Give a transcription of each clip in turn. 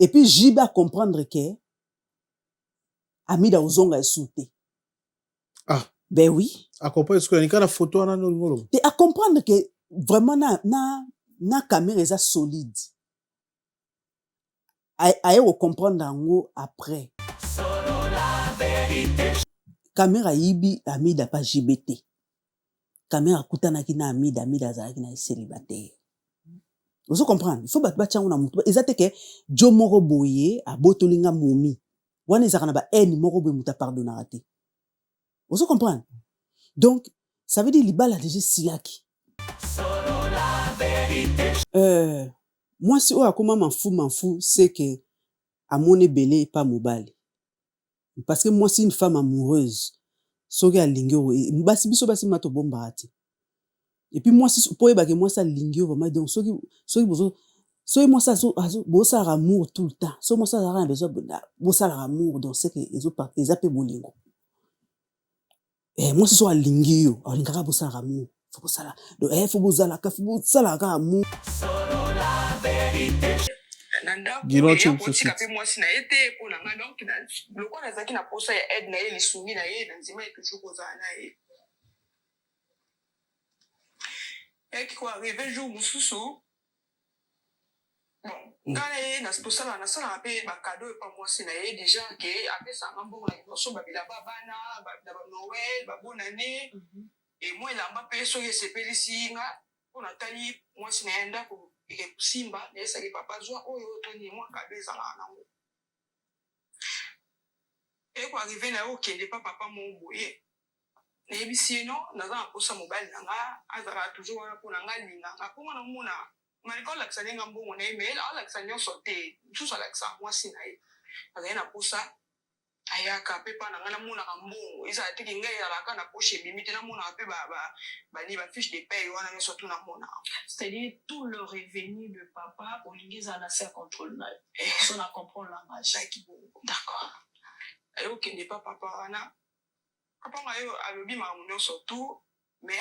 Et puis, Jiba comprendre que Amida Ozonga est sauté. Ah. Ben oui. À comprendre ce que la photo a non. Et à comprendre que vraiment na caméra est solide. À comprendre en haut après. Caméra yibi Amida pas JBT. Caméra kutana ki na Amida zaki na célibataire. Vous comprenez? Il faut battre on a mutu. Ezate ke jo moko boye a botolinga momi. Wana ezaka ba eni moko boye muta pardonnera te. Vous comprenez? Donc ça veut dire libala déjà silaki. Moi si o akoma m'en fou c'est que amone belé pas mobile. Parce que moi c'est une femme amoureuse. Soki alingio mbasi biso basi mato bombati. Et puis moi si pour que moi ça lingio vraiment donc soki moi ça bosa amour tout le temps. So moi ça a besoin bosa amour donc c'est que ils appellent bolingo. Moi si so alingio alingaka bosa amour. Faut bosa la. Donc faut bosa la ka amour. Nanda moi si na été pour la donc le quoi nazaki na posa ya aide na ye lisumi na ye na nzima et toujours kozana na ye. Et qui quoi arrivé jour mususu bon ngana ye na sala pe ba cadeau pa moi si na ye déjà que après ça ngambongo na so ba bila ba bana ba Noël ba bonne année et moi il a m'a payé so ye sepelisi nga on a tali moi si na enda ko et simba ne ça que papa joie oyo toni moi cadeau ça là nango et quoi arrivé na o kende pas papa mon boye na ebisi non naza kosa mobile nanga azara toujours wana pour nanga linga ako mona mona malika la tsane ngambo mona email ala tsane sote tout ça la ça moi si na ye azana na posa aya ka pepa nanga na mona ngambo isa tiki ngai ala kana poche bimite na mona pe ba ni ba fiche de paye wana ne surtout na mona c'est-à-dire tout le revenu de papa au ligne à la faire contrôle na so na comprendre la magie d'accord ayo kende pas papa wana papa ngayo alobi mamunyo surtout mais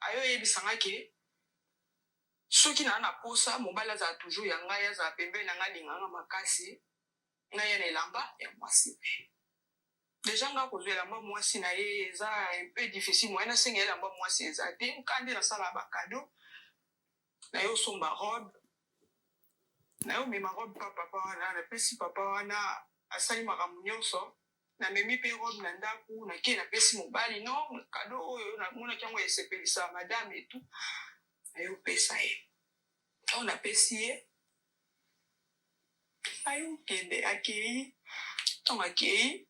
ayo yebisanga ke soki na posa mobala za toujours ya ngai za pembe na ngai linganga makasi ngai na elamba ya mwasi déjà nga kozwe elamba mwasi na ye eza un peu difficile moi na senga elamba mwasi eza te nkande na sala ba cadeau na yo somba robe na yo mema robe papa wana na pesi papa wana asali makambo nyonso na memi pe robe na ndaku na ke na pesi mobali non cadeau oyo na mona kyango esepelisa madame et tout ayo pesa ye on a pesi ye ayo kende akei ton akei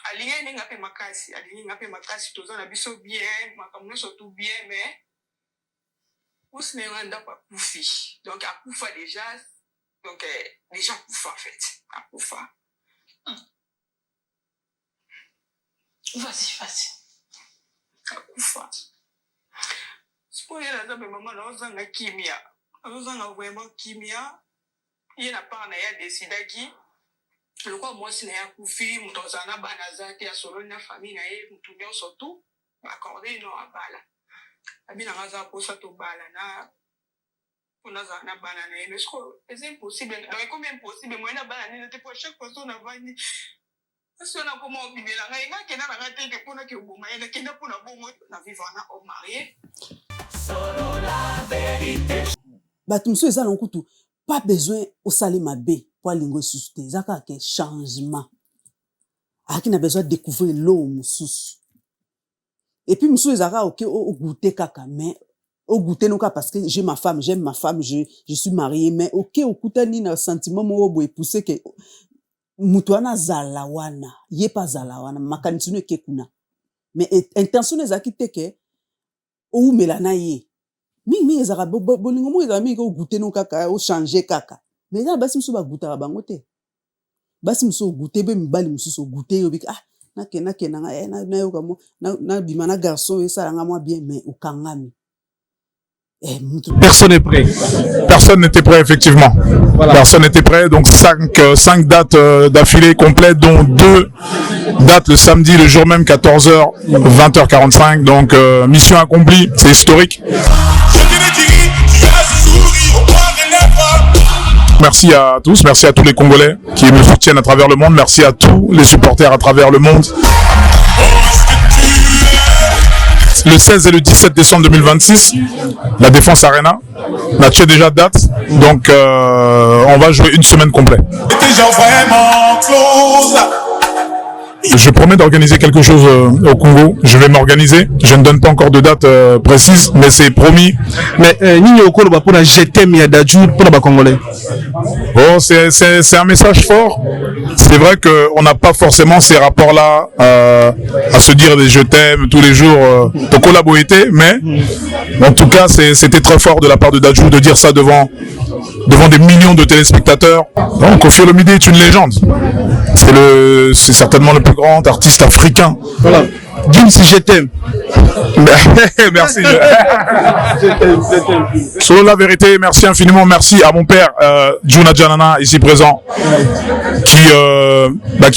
alinga ninga pe makasi toza na biso bien makambo surtout bien mais usne wanda pa kufi donc akufa déjà donc déjà kufa en fait akufa. Vas-y. Akufa. Spoiler la maman na ozanga kimia. Ozanga vraiment kimia. Il n'a pas na ya décidé qui le quoi moi si na ya kufi mutozana bana zake ya solo na famille na ye mutumio surtout accorder non abala. Abina ngaza posa to bala na on za na bana na ye mais c'est impossible. Donc combien possible moi na bana ni te pour chaque personne na vandi. Parce qu'on a comment vivre là, il y a quelqu'un qui a été que pour que vous mariez, quelqu'un pour la bonne na vivre na au marié. Solo la vérité. Batumso eza na nkutu pas besoin au salima B pour lingo susté, zaka ke changement. Aki na besoin de découvrir l'homme sous. Et puis monsieur ezaka OK au goûter kaka mais au goûter non parce que j'aime ma femme, je suis mariée mais OK au kutani na sentiment mo boye pousser que mutuana zalawana ye pa zalawana makanisi no kuna mais intention ezaki teke ou melana ye mingi ezaka bolingo mo ezaka mingi ko goûter no kaka o changer kaka mais là basi musu ba goûter bango te basi musu goûter be mbali musu goûter yo bika na nga na yo kamo na bimana garçon ça nga moi bien mais okangami. Personne n'est prêt. Personne n'était prêt, effectivement. Voilà. Personne n'était prêt. Donc 5 dates d'affilée complètes, dont 2 dates le samedi, le jour même, 14h, 20h45. Donc mission accomplie, c'est historique. Merci à tous, merci à tous les Congolais qui me soutiennent à travers le monde, merci à tous les supporters à travers le monde. Le 16 et le 17 décembre 2026, la Défense Arena, on a déjà date, donc on va jouer une semaine complète. Je promets d'organiser quelque chose au Congo. Je vais m'organiser. Je ne donne pas encore de date précise, mais c'est promis. Mais Nini Okolo pour la GTM Yadadjou pour la Congolais. Bon, c'est un message fort. C'est vrai qu'on n'a pas forcément ces rapports-là à se dire des je t'aime tous les jours pour collaborer, mais en tout cas, c'était très fort de la part de Dadjou de dire ça devant des millions de téléspectateurs. Donc, Koffi Olomide est une légende. C'est certainement le plus grand artiste africain. Voilà. Dis si je t'aime. Merci. Selon la vérité, merci infiniment. Merci à mon père, Juna Janana, ici présent, qui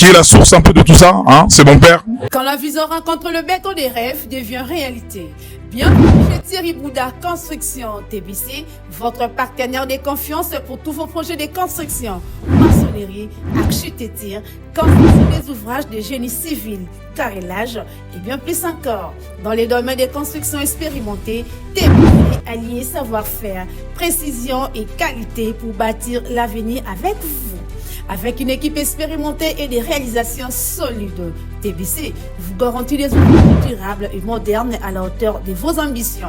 est la source un peu de tout ça. Hein, c'est mon père. Quand la vision rencontre le béton des rêves devient réalité. Bienvenue chez Thierry Bouda Construction TBC, votre partenaire de confiance pour tous vos projets de construction, maçonnerie, architecture, construction des ouvrages de génie civil, carrelage et bien plus encore. Dans les domaines de construction expérimentés, TBC allié savoir-faire, précision et qualité pour bâtir l'avenir avec vous. Avec une équipe expérimentée et des réalisations solides, TBC vous garantit des outils durables et modernes à la hauteur de vos ambitions.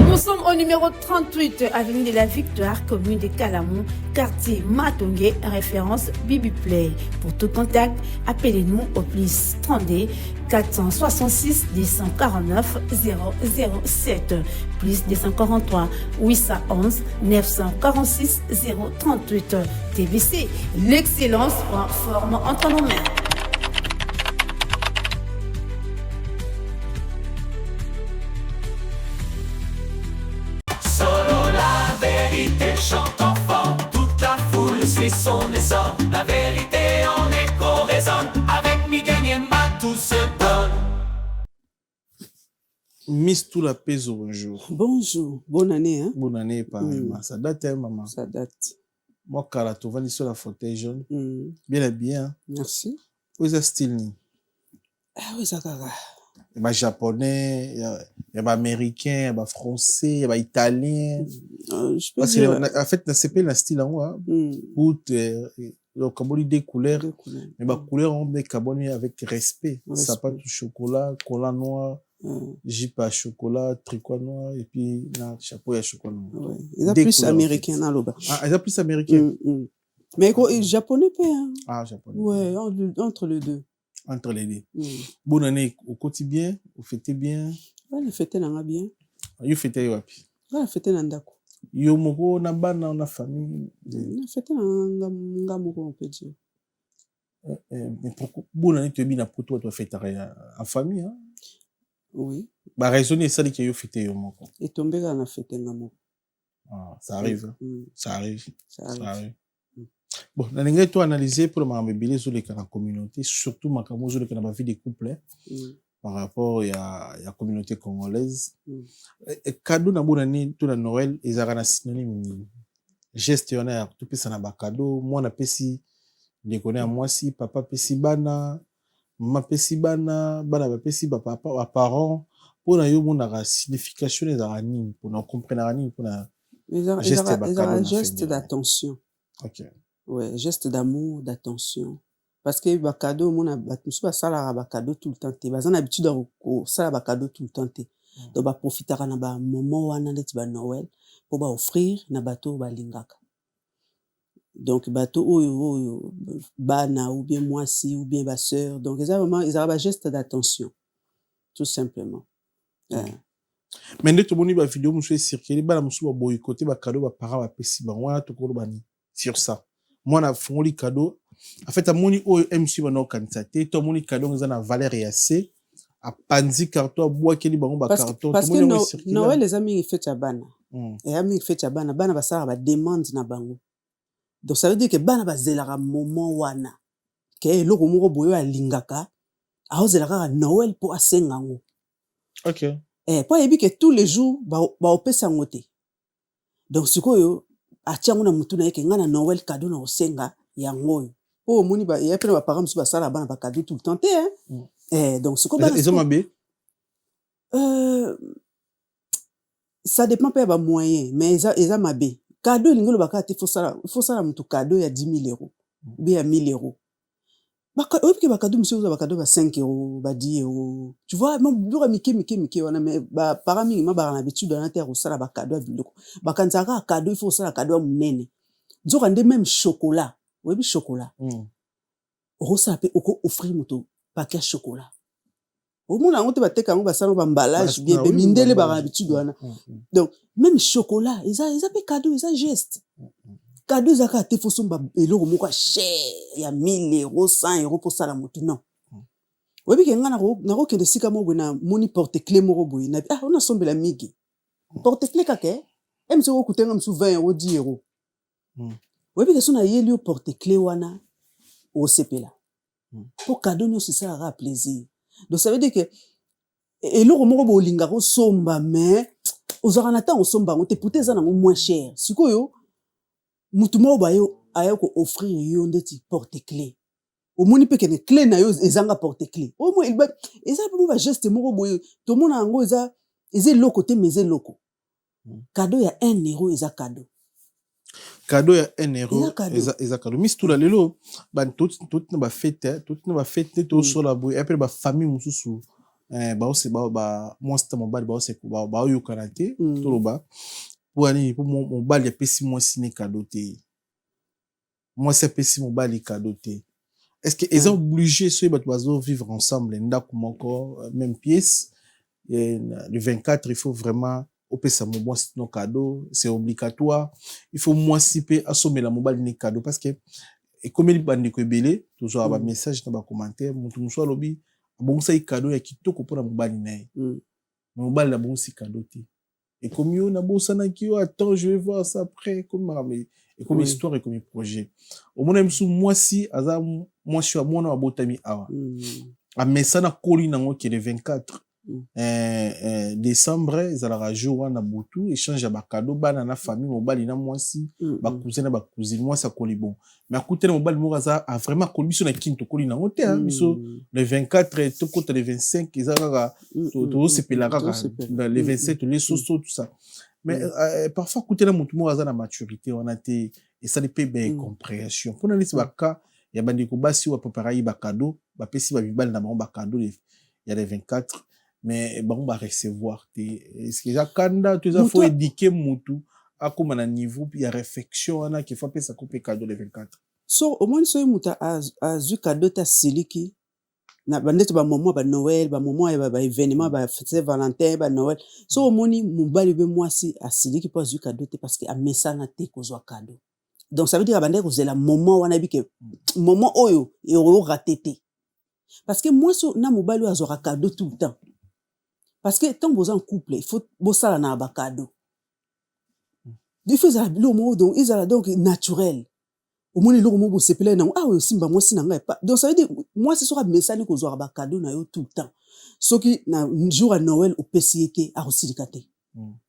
Nous sommes au numéro 38, avenue de la Victoire, commune de Kalamou, quartier Matongé, référence Bibi Play. Pour tout contact, appelez-nous au plus 32 466 249 007 plus 243 811 946 038. TBC, l'excellence prend forme entre nos mains. Solo la vérité chante enfant, toute la foule suit son essor. La vérité en écho résonne, avec Miguel Niemba tout se donne. Miss tout la Peso, bonjour. Bonjour, bonne année. Hein? Bonne année, pareillement. Ça date, hein, maman? Ça date. Moi, Karato, va sur la fauteuil jaune. Bien et bien. Merci. Où est-ce style? Ah oui, ça va. Il y a japonais, il y a américain, il y a français, il y a italien. Je peux Parce dire... que, en fait, c'est pas le style en haut. Donc, comme on dit des couleurs, mais les couleurs ont des carbones avec respect. Sapat au chocolat, cola noir, jupe à chocolat, tricot noir, et puis, chapeau à chocolat noir. Ouais. Ils ont plus américain dans l'eau. Ah, ils ont plus américain. Mais japonais, pas. Hein? Ah, japonais. Ouais, entre les deux. Entre les deux. Bonne année au quotidien, vous fêtez bien. Ouais, le fêter n'a bien. Vous fêtez wapi? Ouais, le fêter n'a ndako. Yo moko na bana na famille. Le fêter n'a moko, on peut dire. Mais pourquoi bonne année tu es bien pour toi, tu fêter en famille, hein? Oui. Bah, raisonner ça, que yo fêter yo moko. Et tomber dans la fête n'a moko. Ah, ça arrive. Ça arrive. Ça arrive. Bon, on a tout analysé pour ma mobile sur les communautés, surtout ma sur la vie des couples par rapport à la communauté congolaise. Cadeau na bonne année tout la Noël ils ont un synonyme gestionnaire tout ça na ba cadeau moi na pesi les connais à moi si papa pesi bana maman pesi bana ba pesi ba papa ba parents pour na yo mon signification les anime pour na comprendre anime pour na geste d'attention. OK. Ouais, geste d'amour, d'attention. Parce que ba cadeau mon abatusu ba sala ba cadeau tout le temps té. Bazana habitude de sala ba cadeau tout le temps té. Donc ba profitera na ba moment wana ndeti ba Noël pour ba offrir na bato ba lingaka. Donc bato oyo bana ou bien moi si ou bien ba sœur. Donc ils ont ba geste d'attention. Tout simplement. Mais ndeti moni ba vidéo musu circuler bana musu ba boycotter ba cadeau ba para ba pesi ba wana to ko bani sur ça. Moi na fongoli cadeau en fait amoni o MC bana kantate to moni cadeau ngeza na valeur ya C a panzi carton bois keli bango ba carton parce que Noël les amis fait ya bana et amis fait ya bana ba sala ba demande na bango donc ça veut dire que bana ba zelaka moment wana ke eloko moko boyo alingaka a ozelaka Noël pour asenga ngo. OK. Pour yebi que tous les jours ba opesa ngote donc sikoyo atiango na mutu na yeke nga na Noël cadeau na osenga yango oh moni ba ya pena ba parents musu ba sala bana ba cadeau tout le temps donc ce ko bana ils ont mabé ça dépend pas ba moyen mais eza mabé cadeau lingolo ba kati faut ça mutu cadeau ya 10 000 euros bien 1 000 euros oui que ba cadeau monsieur ba cadeau ba 5 euros ba 10 euros tu vois même bura mike wana mais ba parami ma ba na habitude na terre ça ba cadeau ya biloko ba kanzaka cadeau il faut ça cadeau munene nzoka nde même chocolat oui bi chocolat ça peut offrir moto paquet chocolat au monde on te ba teka ngo ba sala ba emballage bien be mindele ba habitude wana donc même chocolat ils a cadeau ils a geste cadeau zaka te faut somba eloko moko cher ya 1000 euros 100 euros pour ça la moto non webi ke ngana na ko de sika mo na moni porte clé moko boy na on a sombela migi porte clé kake emse ko kutenga msu 20 euros 10 euros webi ke sona yeli o porte clé wana o sepela pour cadeau no c'est ça ra plaisir donc ça veut dire que eloko moko bo linga ko somba mais ozara na temps o somba on te puter ça na moins cher sikoyo mutu mo ba yo ayo ko offrir yo ndeti porte clé au moni pe que clé na yo ezanga porte clé au moins il ba eza ba geste moko boyo to mona ngo eza loko te mais loko cadeau ya 1 euro eza cadeau ya 1 euro eza cadeau mis tout la lelo ban tout na ba fête to so la boy après ba famille mususu ba ose ba monster mobile ba ose ba yo karate to lo ba pour mon bal ya pesi moi sine cadeau te moi c'est pesi mon bal cadeau te est-ce que ils sont obligés ceux qui doivent vivre ensemble ndako moko même pièce le 24 il faut vraiment opesa mo moi non cadeau c'est obligatoire il faut moi siper assommer la mobile ni cadeau parce que et comme il bande ko belé toujours aba message na ba commentaire mutu muso lobi bon ça cadeau ya kitoko pour la mobile nae mobile la bon si cadeau te et comme yo na bosana ki yo attends je vais voir ça après comme et comme histoire et comme projet au moins même sous moi si aza moi je suis à mon abotami awa a mesana koli nango qui le 24 décembre ezalaka jour wana butu échange ya bakado bana na famille mobali na mwasi bakousin na bacousine mwasi akoli bon mais akutana mobali moko aza vraiment akoli biso na kini tokoli nango te biso le 24 tokota le 25 ezalaka tosepelaka le 27 le soso tout ça mais parfois akutana motu moko aza na maturité wana te esali mpe compréhension mpona neti baka ya bandeko basi oyo bapreparai bakado bapesi bamibali na bango bakado ya le 24 mais bon va recevoir est-ce que jakanda tu faut éduquer mutu à comme na niveau puis ya réflexion ana qui faut pesa couper cadeau le 24 so au moins so muta azu cadeau ta siliki na bandeto ba moment ba Noël ba moment ba événement ba fête Valentin ba Noël so au moni mobali be mwasi asiliki po azu cadeau te parce que a mesana te ko zo cadeau donc ça veut dire bandeko zela moment wana bi ke moment oyo et o raté te parce que moi so na mobali azora cadeau tout le temps. Parce que tant que vous êtes en couple, il faut bosser na ba cadeau. Il faut ça le mot donc ils ont donc naturel. Au moins le mot bo sepela na ah oui simba moi sinanga pas. Donc ça veut dire moi c'est sur message ko zo ba cadeau na yo tout le temps. Ce qui na jour à Noël au PCT a aussi dikaté.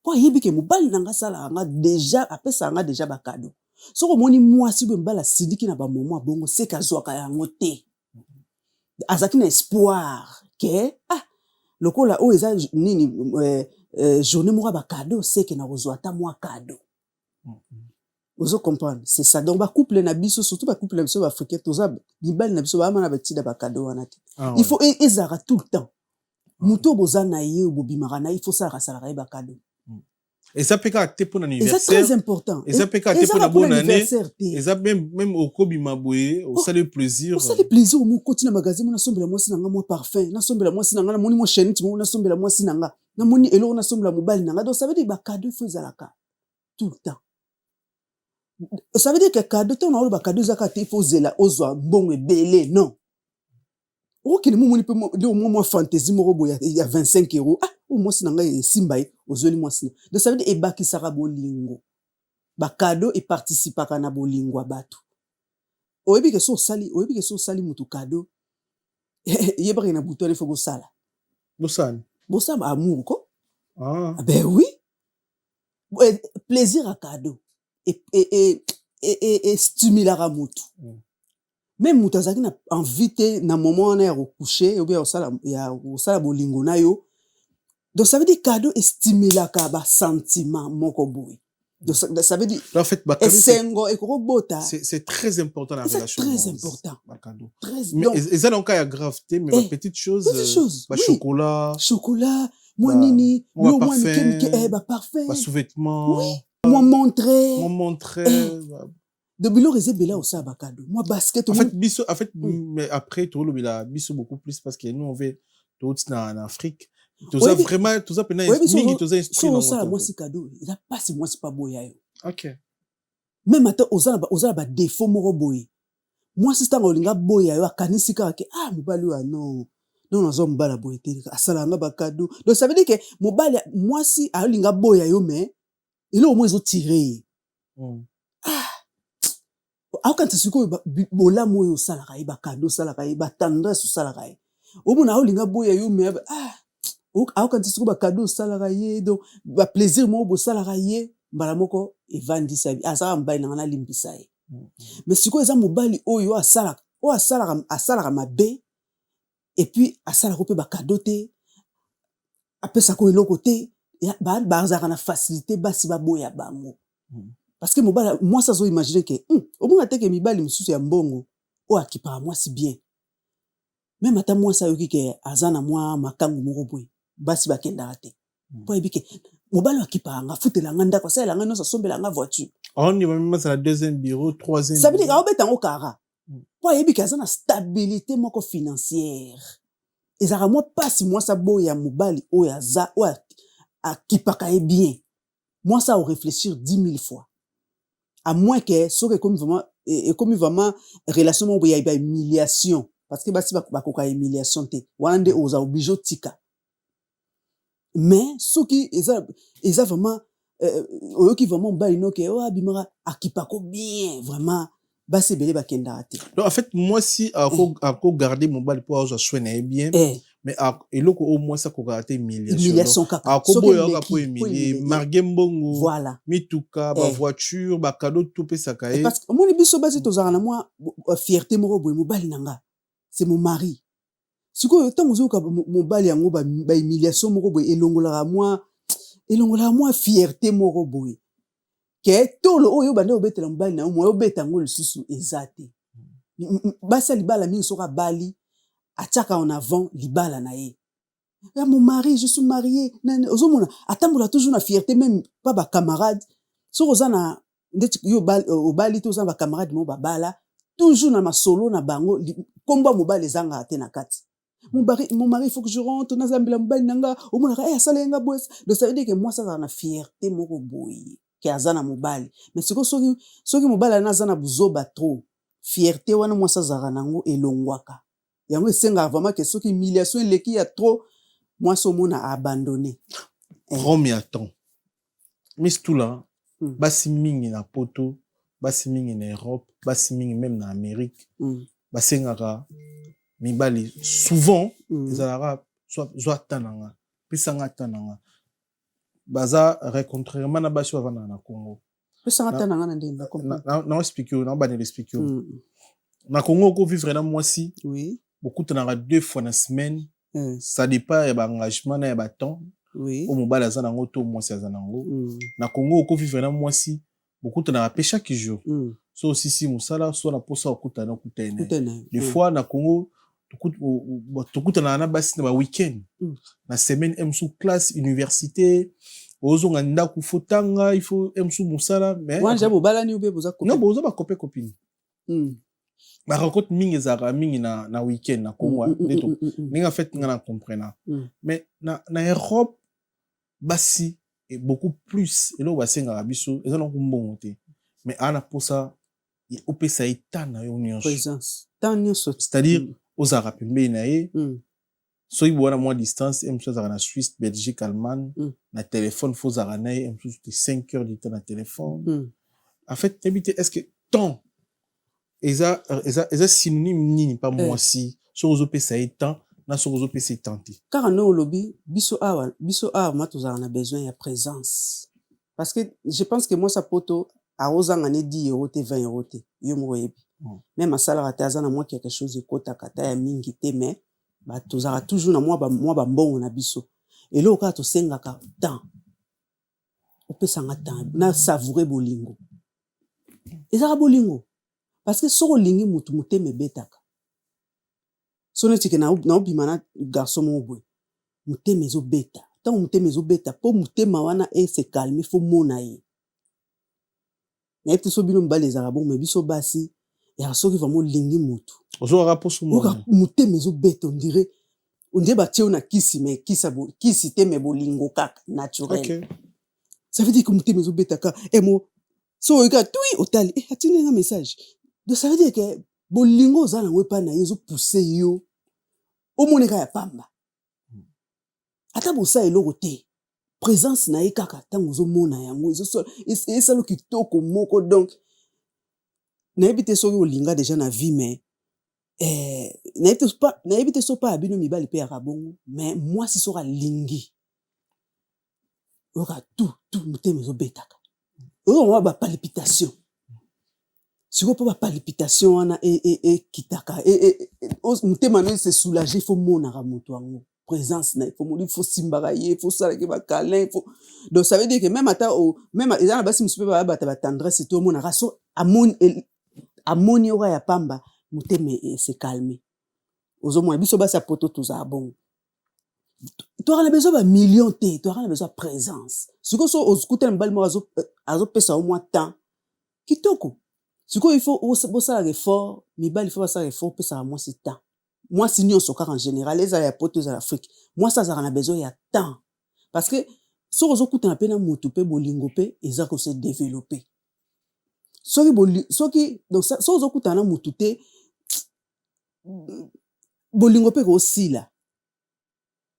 Pour yebi ke mobali nanga sala nga déjà après ça nga déjà ba cadeau. So ko moni moi si be mbala sidiki na ba moment bongo c'est ka zo ka yango te. Azaki na espoir que lokola o eza nini journée moko ba cadeau c'est que na kozwata moi cadeau vous comprendre c'est ça donc ba couple na biso surtout ba couple na biso ba africain toza bibali na biso ba mana ba tida ba cadeau wana il faut ezara tout le temps muto bozana ye bobimara na il faut ça rasala ba cadeau et ça peut être pour l'anniversaire c'est très important et ça peut être pour la bonne année et ça même au kobima boye au ça le plaisir au mo continue magasin mo na sombela moi sinanga moi parfum na sombela moi sinanga na moni mo chaîne mo na sombela moi sinanga na moni elo na sombela mobile nanga donc ça veut dire ba cadeau faut zalaka tout le temps ça veut dire que cadeau ton na ba cadeau zaka te faut zela ozwa bon ebele non ok ni mo moni pe mo fantaisie mo robo ya 25 euros moi sinanga simba ozoli moi sina donc ça veut dire ebaki sara bolingo ba cadeau et participa kana bolingo bato oyebi ke so sali mutu cadeau yebaka na bouton il faut bosala amour ko ben oui plaisir à cadeau et stimulera mutu. Même mutu azaki na envie te na moment na ya coucher ou bien osala bolingo na yo. Donc ça veut dire cadeau stimulaka ba sentiment moko boy. Donc ça veut dire en fait c'est très important la relation. C'est très important. Très. Mais ça donc il y a gravité mais la petite chose oui. chocolat moi nini moi parfum parfum ba sous-vêtements oui moi montrer de bilo rezebela au ça ba cadeau moi basket en fait mais après tout le bila biso beaucoup plus parce que nous on veut tout en Afrique. Tout ça vraiment tout ça pendant mingi tout ça inspiré dans ça moi c'est cadeau il a pas si moi c'est pas boya yo OK même ata ozala ba défaut moko boye moi si tanga olinga boya yo akanisi ka ke mobali wa non nazo mbala boye te asala nga ba cadeau donc ça veut dire que mobali moi si olinga boya yo mais il est au moins zo tirer quand tu sais que bola moyo sala ka ba cadeau sala ka ba tendresse sala ka o mona olinga boya yo mais quand tu sais que ba cadeau sala ka donc ba plaisir mo bo sala ka mbala moko evandi sa azara mbai na limbisa ye mais siko eza mobali oyo asala mabe et puis asala ko pe ba cadeau te apesa ko eloko te ba azara na facilité basi ba boya bango parce que mobali moi ça zo imaginer que au moins te que mibali misusu ya mbongo o akipa moi si bien même ata moi ça yoki ke azana moi makangu moko boy basi ba kenda te po ebike mobali akipa nga futela nga ndako ça la nga no sa sombela nga voiture on y va même c'est la deuxième bureau troisième ça veut dire obeta ngo kara po ebike azana stabilité moko financière ezara moi pas si moi ça boya mobali o ya za o akipa ka bien moi ça au réfléchir 10 000 fois à moins que ce que comme vraiment relation mo boya ba humiliation parce que basi ba koka humiliation te wande oza obligé tika mais ce qui est vraiment qui vraiment ba inoke abimara akipako bien vraiment basi belé ba kenda te donc en fait moi si ako garder mon bal pour soigner bien mais eloko au moins ça ko garder humiliation ako boya ko humilier margembongo voilà mituka ba voiture ba cadeau tout pe sakaye parce que moi biso basi tozara na moi fierté moko boy mobali nanga c'est mon mari siko tango zoka mobali yango ba humiliation moko boy elongola moi fierté moko boy ke tolo oyo bande obetela mobali na mo obeta ngo lisusu ezate basa libala mingi soka bali ataka en avant libala na ye mon mari je suis marié ozomona atambola toujours na fierté même pas ba camarade soko zana ndeti yo bali to za ba camarade mo babala toujours na masolo na bango komba mobali zanga te na kati mon mari il faut que je rentre na zambila mobali nanga omona asalenga boss donc ça veut dire que moi ça na fierté moko boyi ki azana mobali mais soki mobali na zana buzoba trop fierté wana moi ça zara nango elongwaka yango esenga vraiment que soki humiliation leki ya trop moi so mona abandonné premier temps mais tout là basi mingi na poto basi mingi na Europe basi mingi même na Amérique basengaka mibali souvent ezalaka soit tananga pisanga tananga baza rencontrement na basi bavanda na Congo pisanga tananga na ndenda na expliquer na ba expliquer na Congo ko vivre na moisi oui beaucoup tananga 2 fois na semaine ça dépend ya ba engagement na ya ba temps oui au mobile azana ngo to moisi azana ngo na Congo ko vivre na moisi beaucoup tananga pe chaque jour so si musala so na posa okutana des fois na Congo tukutana na basi na ba week-end na semaine sous classe université ozonga ndaku fotanga il faut sous musala mais wanja bobala ni ube boza non boza ba copine ba rencontre mingi zara mingi na week-end na Congo neto ninga fait nga na comprendre mais na Europe basi et beaucoup plus et là basenga biso ezana ko mbongo te mais ana posa opesa itana yo nyonso présence tanyo c'est-à-dire aux arabes mais so il bona moi distance chose na Suisse Belgique Allemagne na téléphone faut zarana chose de 5 heures du temps na téléphone en fait est-ce que temps eza synonyme nini pas moi si so ozo pesa temps na so ozo pesa temps car no lobby biso awa matozana besoin ya présence parce que je pense que moi ça poto arozanga ne 10 euros te 20 euros te yo moko yebi même asalaka te aza na mwa quelque chose ekotaka ta ya mingi te mais tozalaka toujours na mwa bambongo na biso eloko kaka tosengaka temps opesanga temps na savourer bolingo ezaka bolingo parce que soko olingi mutu motema ebetaka so neti ke naobima na garçon moko boye motema ezobeta ntango motema ezobeta mpo motema wana ese calme fo mona ye nayebi te so bino mibali ezalaka bongo me biso basi ya soki vraimen olingi mutu ozwaka mposo motema ezobeta ondire batie yo na kisi me kisi te me bolingo kaka naturel ça veut dire que motema ezobeta ka so oyika tui otali atindenga message donc ça veut dire que bolingo oza nango epai na ye ezopousse yo omoneka ya pamba ata bosa eloko te présence na ye kaka ntango ozomona yango esala kitoko moko donc nayebi te soki olinga deja na vie mais nayebi te so pa ya bino mibali mpe yaka bongo mais mwasi soki alingi oyoka tu motema ezobetaka oyo bapalpitation sikoyo mpo bapalpitation wana ekitaka motema no ese soulage fo monaka moto yango présence na fo moni fo simbaka ye fo salaki bakalin donc ça veut dire que même ata même eza na basi mosusu mpe babata batendresse to omonaka so amoni oka ya pamba motema ese calme ozomona biso basi ya poto tozala bongo toaka na besoin bamillion te toaka na besoin présence sikoyo so ozokutana mobali moko azopesa yo mwa temps kitoko sikoyo il faut bosalaka effort mibali il faut basalaka effort opesaka mwasi temps mwasi nyonso kaka en général ezala ya poto ezala afrique mwasi azalaka na besoin ya temps parce que soki ozokutana mpe na motu mpe bolingo mpe eza kose développer soki ozokutana na motu te bolingo mpe koosila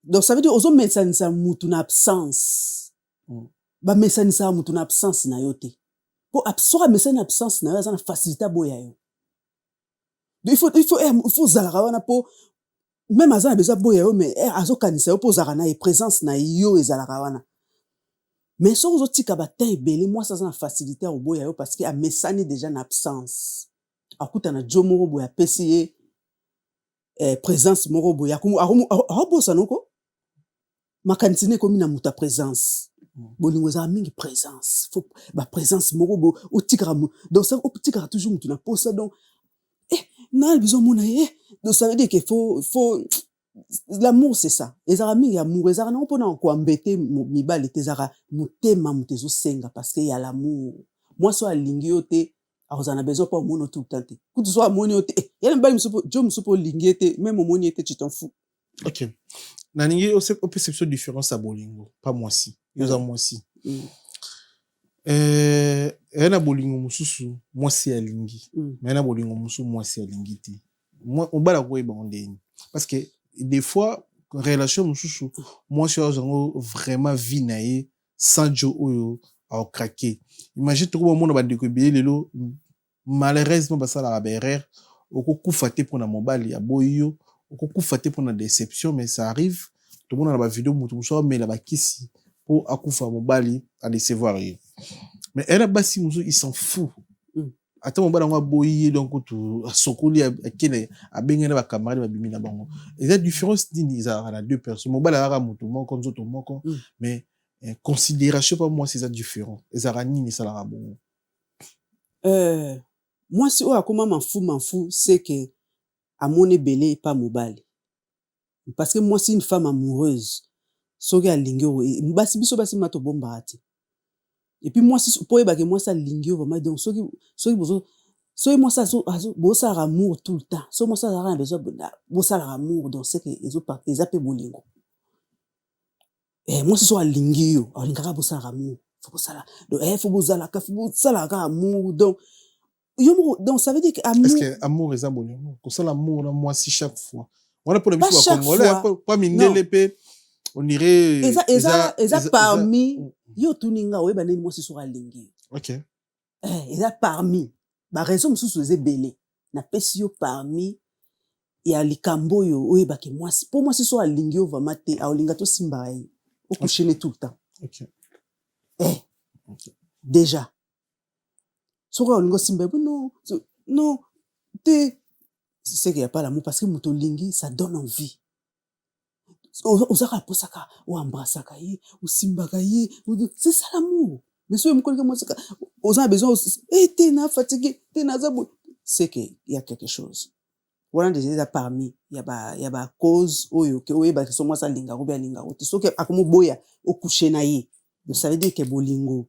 donc ça veut dire ozomesanisa mutu na absence bamesanisaka mutu na absence na yo te po soki amesani na absence na yo aza na facilité aboya yo il faut ozalaka wana mpo même aza na besoin aboya yo mais azokanisa yo mpo ozalaka na ye présence na yo ezalaka wana mais soki ozotika batin ebele mwasi aza na facilité ya koboya yo parce que amesani déjà na absence akuta na jo moko boye apesi ye présence moko boye akobosa noko makanisi ne ekomi na moto ya présence bolingo ezala mingi présence faut baprésence moko boye otikaka donc ça otikaka toujours motu na posa donc na besoin mona ye donc ça veut dire que faut l'amour c'est ça ezala mingi amour ezala nango mpona koambete mibali te ezala motema moto ezosenga parce que ya l'amour mwasi oyo alingi yo te akozala na besoin mpo omoni tout le temps te kutu so amoni yo te yana mibali jo mosusu mpo olingi ye te même omoni ye te tu t'en fous. Ok nalingi opesa biso différence ya bolingo pa mwasi yoza mwasi na bolingo mosusu mwasi alingi mais na bolingo mosusu mwasi alingi te mobala koyeba ndeni parce que des fois relation mosusu mwasi oyo azango vraiment vie na ye sans jo oyo aokrake imagine toko bomona bandeko ebele lelo malheureusement basalaka baerreur okokufa te mpona mobali aboyi yo okokufa te mpona déception mais ça arrive tomona na bavideo moto mosusu amela bakisi mpo akufa mobali adecevoir ye mais ena basi mosusu il s'en fout ata mobali yango aboyi ye donc tu asokoli akene abengana bacamarade babimi na bango eza différence nini ezalaka na deux personnes mobali azalaka moto moko nzoto moko mais considération pa moi c'est différent ezalaka nini esalaka bongo mwasi oyo akoma mafu c'est que amoni ebele epa mobali parce que mwasi une femme amoureuse soki alingi oyo basi biso basi ma tobombaka te et puis mwasi po oyebake mwasi alingi oyo vraiment donc soki mwasi bosalaka amour tout le temps soki mwasi azalaka na besoin bosalaka amour donc c'est que eza mpe bolingo mwasi so alingi yo alingaka bosalaka amour faut bosalaka amour donc ça veut dire que amour... Est-ce que amour est abonnement? Pour ça, l'amour, moi, si chaque fois. On a pour le plus congolais, pas minele pe, on irait. Eza parmi, yo tuninga, ouais, bané, moi, si sera lingi. Ok. Eza parmi, ba raison, sous ce belé. Na pesi yo parmi, ya likambo yo, ouais, ba ke moi, pour moi, si sera lingi, yo, va mate, a olinga to simbaye. Au coucher tout le temps. Ok. Déjà. Soka olingo simba, non, non, c'est qu'il n'y a pas l'amour, parce que motolingi, ça donne envie. Ozaka posaka, ou embrassaka ye, ou simbaka ye, c'est ça l'amour. Mais si on a besoin, t'es na fatigué, t'es na zabou, c'est qu'il y a quelque chose. Voilà déjà parmi, il y a ba cause, oyo ba so moi ça linga ou bien linga. Tu sais que akomo boya au coucher na ye. Donc ça veut dire que bolingo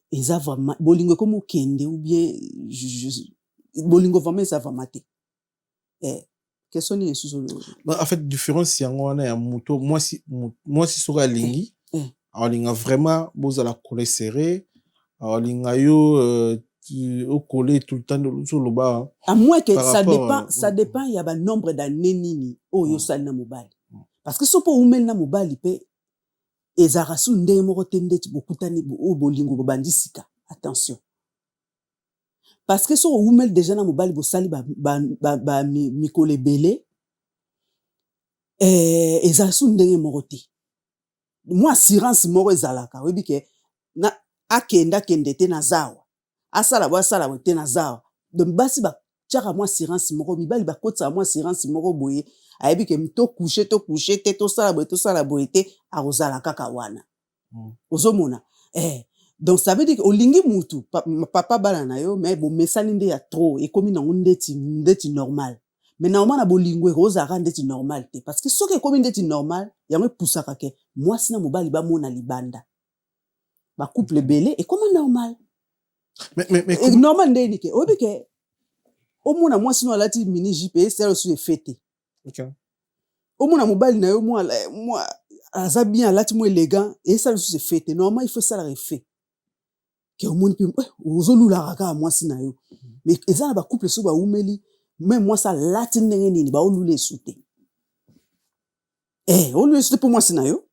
eza vraiment bolingo comme kende ou bien bolingo vraiment ça va mater. Question ni sous. En fait différence yango wana ya moto moi si soka lingi alinga vraiment bozala coller serré alinga yo au coller tout le temps sur le bas. À moins que ça dépend il y a un nombre d'années nini oyo sal na mobali. Parce que sopo umel na mobali pe ezara su ndenge moko tende ti bokutani o bolingo bobandisika. Attention. Parce que so umel déjà na mobali bo sali ba mikole belé ezara su ndenge moko te. Moi assurance moko ezalaka webi ke na akenda kendete na zawa. Asala bo te na zawa. Donc basi ba tchaka moi assurance moko mibali ba kotsa moi assurance moko boye ayebi ke to coucher te to sala boye te arozala kaka wana. Ozomona donc ça veut dire que olingi mutu papa bala na yo mais bo mesali nde ya trop et comme na ndeti normal. Mais normalement na bolingo rozara ndeti normal te parce que soki comme ndeti normal yango pusaka ke moi sina mobali ba mona libanda. Ba couple belé et comment normal. Mais normal ndeni ke obi ke omona moi sino alati mini JP c'est aussi fêté. OK. Omona mobali na yo moi aza bien alati mo élégant et ça aussi fêté. Normalement il faut ça la refait. Que omoni pe ozolula raka moi sina yo. Mais ezana ba couple so ba umeli même moi ça lati ndenge nini ba olule souté. Olule souté pour moi sina yo.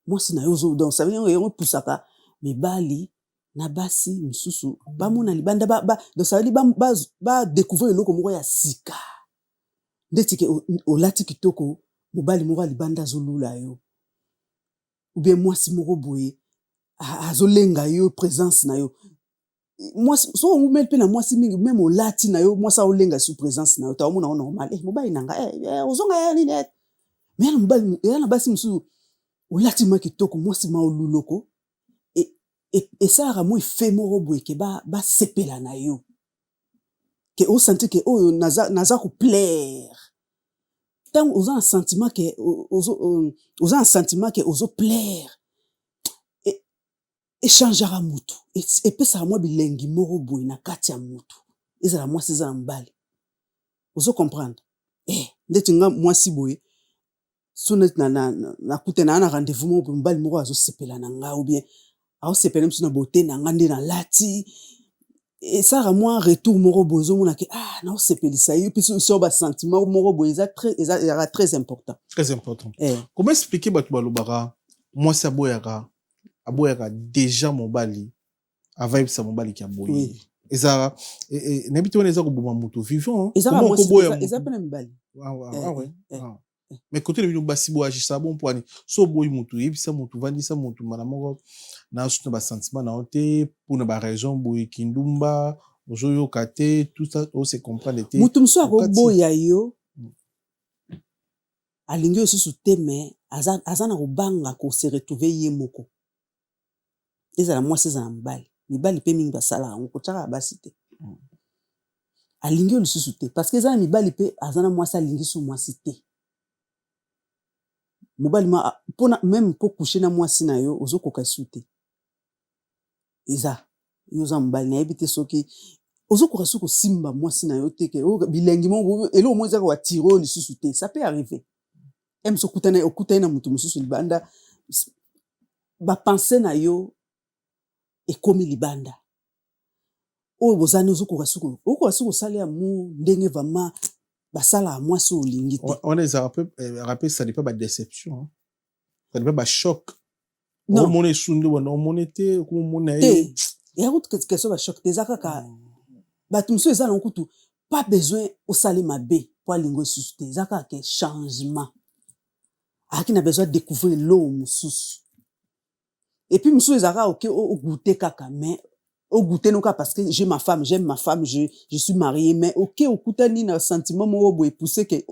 Moi sina yo donc ça veut dire yo pusaka mais bali na basi msusu ba mona libanda donc ça veut dire ba découvrir eloko moko ya sika ndeti ke olati kitoko mobali moko libanda zolula yo ou bien mwasi moko boye azolenga yo présence na yo moi so umel pe na mwasi mingi même olati na yo mwasa olenga sous présence na yo ta omona normal mobali nanga ozonga ya nini mais mobali na basi msusu olati mwa kitoko mwasi ma oluloko et ça a moi fait moko boye ke ba sepela na yo que au senti que oh naza ko plaire tant aux un sentiment que aux un sentiment que ozo plaire et changera mutu et peut ça moi bilengi moko boye na kati ya mutu ezala moi c'est za mbali ozo comprendre ndeti nga moi si boye sonet na kutena na rendez-vous moko mbali moko azo sepela na nga ou bien azo sepela msu na beauté na nga nde na lati. Et ça a moi retour moro bozo mona ke na sepelisa yo puis sur ba sentiment moro boza très important. Très important. Comment expliquer batu balobara moi ça aboyaka déjà mobali avant ça mobali ki aboyi. Oui. Eza n'habite on eza ko boma mutu vivant. Comment ko boya eza pas mobali. Ouais. Mais côté le basi bo agir ça bon poani so boy mutu yebisa mutu vandisa mutu mala moko na soutenir ba sentiment na ote pour na ba raison boy kindumba ozoyo kate tout ça on se comprend de te mutu mso ko boya yo alingi osusu te mais azana ko banga ko se retrouver ye moko ezala moi c'est un mbali mibali pe mingi basala on ko tshaka basi te alingi osusu te parce que ezana mibali pe azana moi ça lingi so moi cité mobali ma pona même pour coucher na mwasi na yo ozokoka souté eza yo za mbali na ebite soki ozokoka suko simba mwasi na yo te ke bilengi mo elo mo za ko atiro lisusu te ça peut arriver so okutana na mutu mususu libanda ba penser na yo e komi libanda o bozani ozokoka suko salia mu ndenge vraiment basala à moi sur l'ingité. On les a rappelé ça n'est pas déception hein. Ça n'est pas choc. Non mon est sunde on monete comme mon est et route que ça va choc des akaka batumso ezala nkutu pas besoin au sali mabe pour lingo susté zaka ke changement aki na besoin de découvrir l'eau mususu et puis mususu ezaka OK au goûter kaka mais au goûter noka parce que j'ai ma femme, j'aime ma femme, je suis mariée, mais ok okuta ni na sentiment mo boye pousser que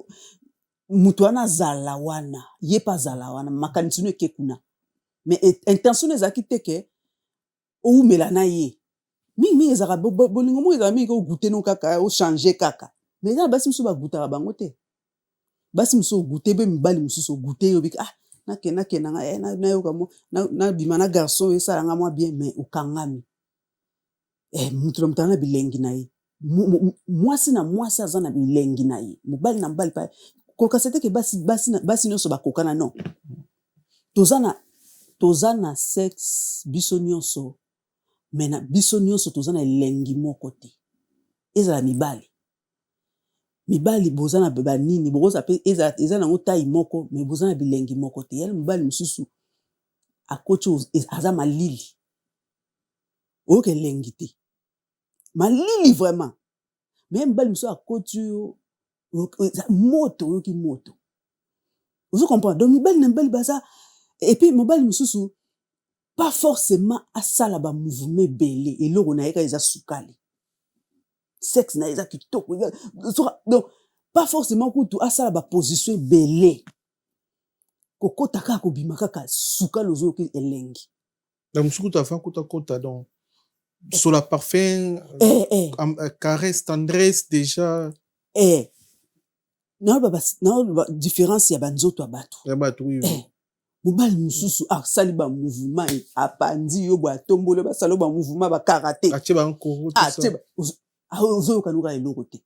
mutu wana zala wana ye pas zala wana makanisi no ke kuna mais intention ezaki te ke ou melana ye mingi ezaka bolingo mo ezaka mingi au goûter no kaka au changer kaka mais là basi musu ba goûter bango te basi musu goûter be mibali musu goûter yo bika nake na yo kamo na bimana garçon et ça nga moi bien mais okangami mutu na mutana bilengi na ye mwasi na mwasi azana bilengi na ye mobali na mobali pa koka c'était que basi nyonso bakokana non tozana sexe biso nyonso mais na biso nyonso tozana elengi moko te ezala mibali bozana beba nini bokoza pe ezana ngo taille moko mais bozana bilengi moko te yel mibali mususu akoti aza malili oke lengi te malili vraiment mais mibali mususu akoti moto yoki moto vous comprenez donc mibali na mibali baza et puis mobali mususu pas forcément asala ba mouvement belé eloko na yeka eza sukali sexe na eza kitoko donc pas forcément kutu asala ba position belé kokota kaka kobima kaka sukali ozoyoki elengi la musuku ta fa kota donc sur la parfum caresse tendresse déjà non différence ya banzoto ya bato oui mobali mususu asali ba mouvement apandi yo bo atombole basalo ba mouvement ba karaté atie ba nkoro ozoyoka nuka eloko te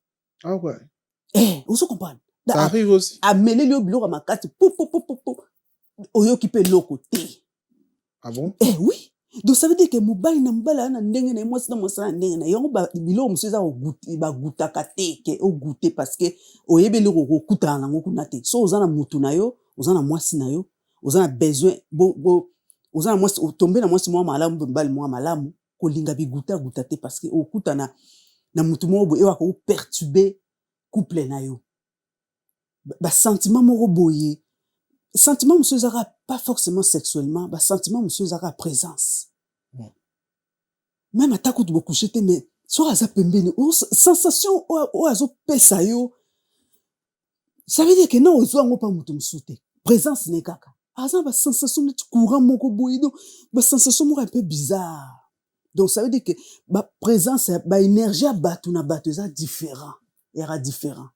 ouais ozo comprendre ça arrive aussi ameleli yo biloko makati oyoki pe eloko te ah bon oui donc ça veut dire que mobali na mobali ana ndenge na mwasi na mwasi na ndenge na yango biloko mususu eza bagutaka te ke ogute parce que oyebeli kokutana nango kuna te so oza na mutu na yo oza na mwasi na yo oza na besoin oza na mwasi otombe na mwasi mwa malamu mbali mwa malamu kolinga biguta te parce que okutana na mutu moko boye ewaka operturber couple na yo basentiment moko boye sentiment mususu ezaka pas forcément sexuellement basentiment mususu ezaka présence même ata kutu bokouche te mais soki aza pembeni sensation oyo azopesa yo ça veut dire que non ozwa yango mpa mutu mosusu te présence ne kaka aza basensation neti courant moko boye donc basensation moko un peu bizarre donc ça veut dire que baprésence baénergie ya bato na bato eza différent era différent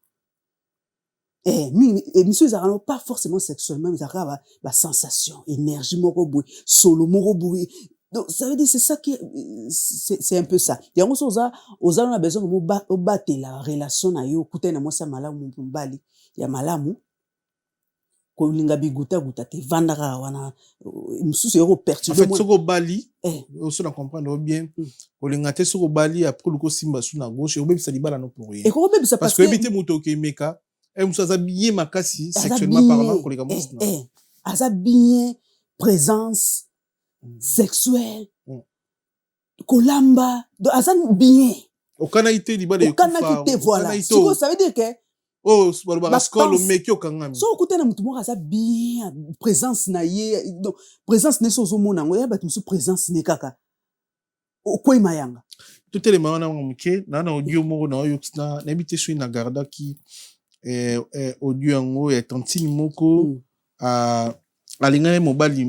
monsieur ezalaka pas forcément sexuellement mais ezalaka basensation énergie moko boye solo moko boye donc ça veut dire c'est ça qui c'est un peu ça yango so oza na besoin komo obatela relation na yo okutani na mwasi ya malamu mobali ya malamu kolinga biguta te vandaka wana mususu yoko perturber en fait soko bali oso na comprendre bien kolinga te soko bali après luko simba su na gauche obebisa libala no pour rien et ko bebisa parce que ebite moto ke meka mususu aza bien makasi sexuellement parlant koleka mwasi na aza bien présence sexuelle kolamba donc aza bien okana ité libala okana ité voilà siko ça veut dire que baskolo meki okangami so okutana mutu moko aza bien présence na ye donc présence ne so ozomona yango ya bato mosusu présence ne kaka okwema yanga totelema wana moke na audio moko na oyo nayebi te soki na gardaki audio yango ya tantine moko alingani mobali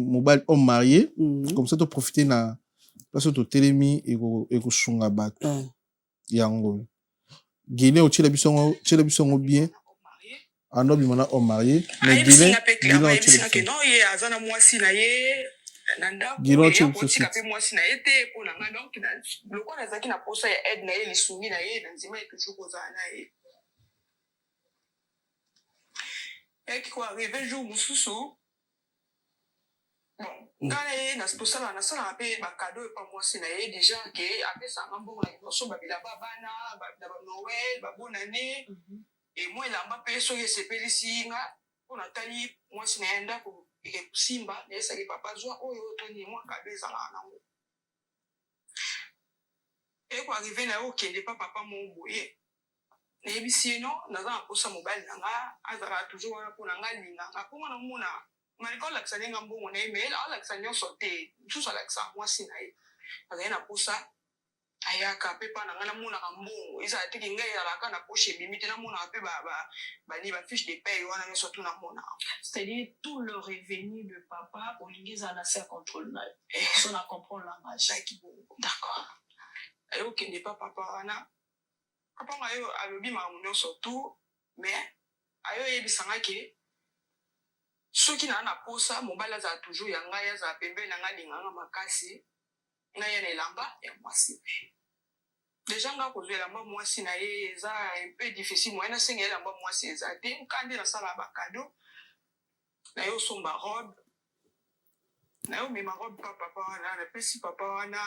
homme marié comme ça to profiter na place totelemi ekosunga bato yango Guinée au tchela bisongo bien en homme mana homme marié mais Guinée au tchela que non ye azana mwasi na ye nanda Guinée kotika pe mwasi na ye te pona nga donc loko na zaki na posa ya aide na ye lisungi na ye na nzima et toujours kozana na ye et qui quoi arriver jour mususu bon ngana ye na posala na sala pe ba cadeau pa mwasi na ye déjà que apesa ngambo na liboso babila bana ba Noël ba bonne année et moi elamba pe soki esepelisi nga mpona tali mwasi na ye ndako ekosimba na esaki papa zwa oyo toni mwa cadeau ezalaka nango ekoarrive na ye okende pa papa mo boye nayebisi ye no naza na posa mobali na nga azalaka toujours wana mpona nga linganga mpongo na mona malika olakisa ndenga mbongo na ye me alakisa nyonso te mosusu alakisa mwasi na ye azali na posa ayaka pe pa na ngana mona kambo isa tiki ngai alaka na poche bimite na mona pe ni ba fiche de paye wana surtout na mona. C'est-à-dire tout le revenu de papa olingi za na ser contrôle na so na comprendre langage qui bon. D'accord. Ayo kende pa papa wana papa ngayo alobi mamuno surtout mais ayo yebisanga ke soki na posa mobala za toujours ya ngai za pembe na ngalinganga makasi ngai na elamba ya mwasi. Déjà nga ko elamba mwasi na ye eza un peu difficile moi na senga elamba mwasi eza te nkande na sala ba cadeau na yo somba robe na yo mema robe papa wana na pesi papa wana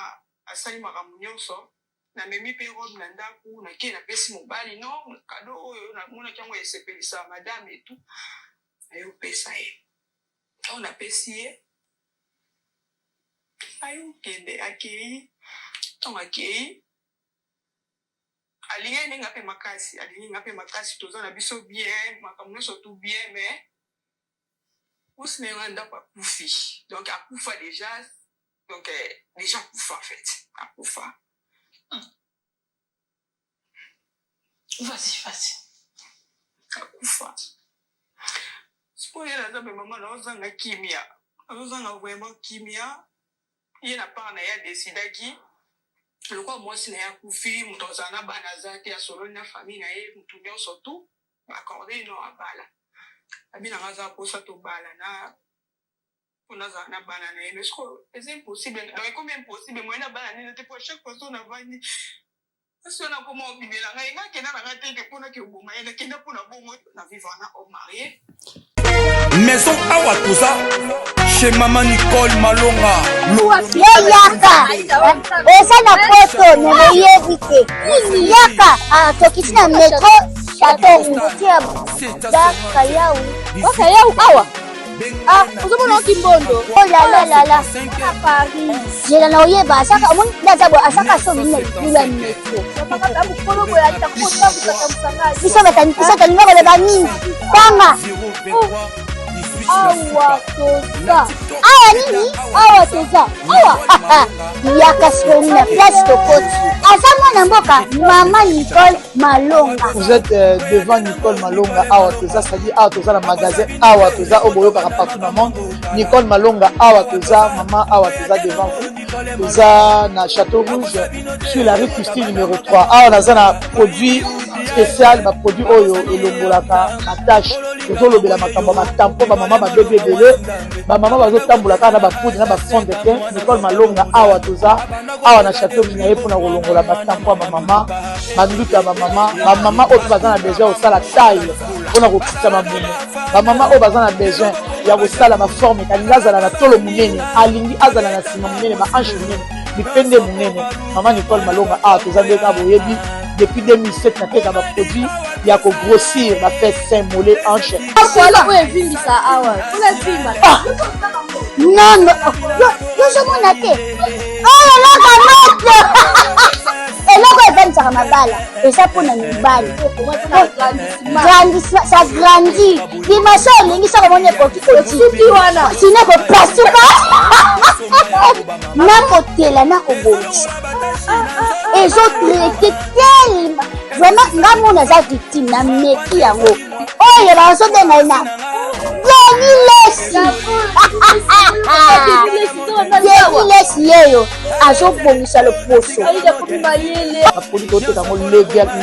asali makambo nyonso na memi pe robe na ndaku na ke na pesi mobali non cadeau oyo na mona kyango esepelisa madame et tout ayo pesa ye on a pesi ye ayo kende akei ton akei alinga ninga pe makasi toza na biso bien makambo nyonso tout bien mais usine nganda kwa kufi donc akufa déjà donc déjà kufa en fait akufa. Vas-y. Akufa spoiler za be mama na ozanga kimia ozanga vraiment kimia ye na pa na ya decidaki le quoi moi si na ya kufi mutozana bana zate ya solo na famille na ye mutumia surtout accordé no abala abina ngaza posa to bala na on a na bana na ye mais c'est impossible donc comme impossible moi na bana ni te pour chaque fois na vani parce que na comment bibela ngai ngake na ngate ke pona ke boma ye ke na pona bomo na vivre na au marié. Maison Awatuza chez Maman Nicole Malonga. Yaka eza na poto nemoyebite yaka tokisi na metro chateau tia dakayau okayau awa ozomona okimbondo olalala na Paris jela na oyeba asaka omoni ndazabo asaka somi na metro biso batalinga koleba nini tanga awa nini awa toza awa yaka sikoni na place tokoti aza mwana mboka Maman Nicole Malonga. Vous êtes devant Nicole Malonga awa toza, c'est-à-dire awa toza na magasin awa toza oboyokaka partout dans le monde. Nicole Malonga awa toza, maman awa toza devant vous toza na Château Rouge sur la rue Custine numéro 3 awa naza na produit spécial ba produit oyo elongolaka na tâche tozolobela makambo matampo bamama babebe ebele bamama bazotambola kaka na bapoudre na bafond de teint. Nicole Malonga awa toza awa na Château Rouge na ye mpona kolongola batampo ya bamama banduki ya bamama oyo baza na besoin ya kosala taille mpona kokita mamumu bamama oyo baza na besoin ya kosala baforme kalingi azala na tolo monene alingi azala na nsima monene bahanche monene bipende monene. Maman Nicole Malonga awa toza nde kaka boyebi depuis 2007 nateka baproduit ya kogrossir bafesse sein mollet hanche non yozomona te oyo loka moto eloko evanisaka mabala eza mpona mibali ça grandit dimension olingi soko moni ekoki kotiki wana sino kopasuka nakotela nakobongisa ezotraite telema vraiment nga mona aza victime na meki yango oyo bazobenga ye na denilesi yeyo azobongisa loposo baproduit toteka yango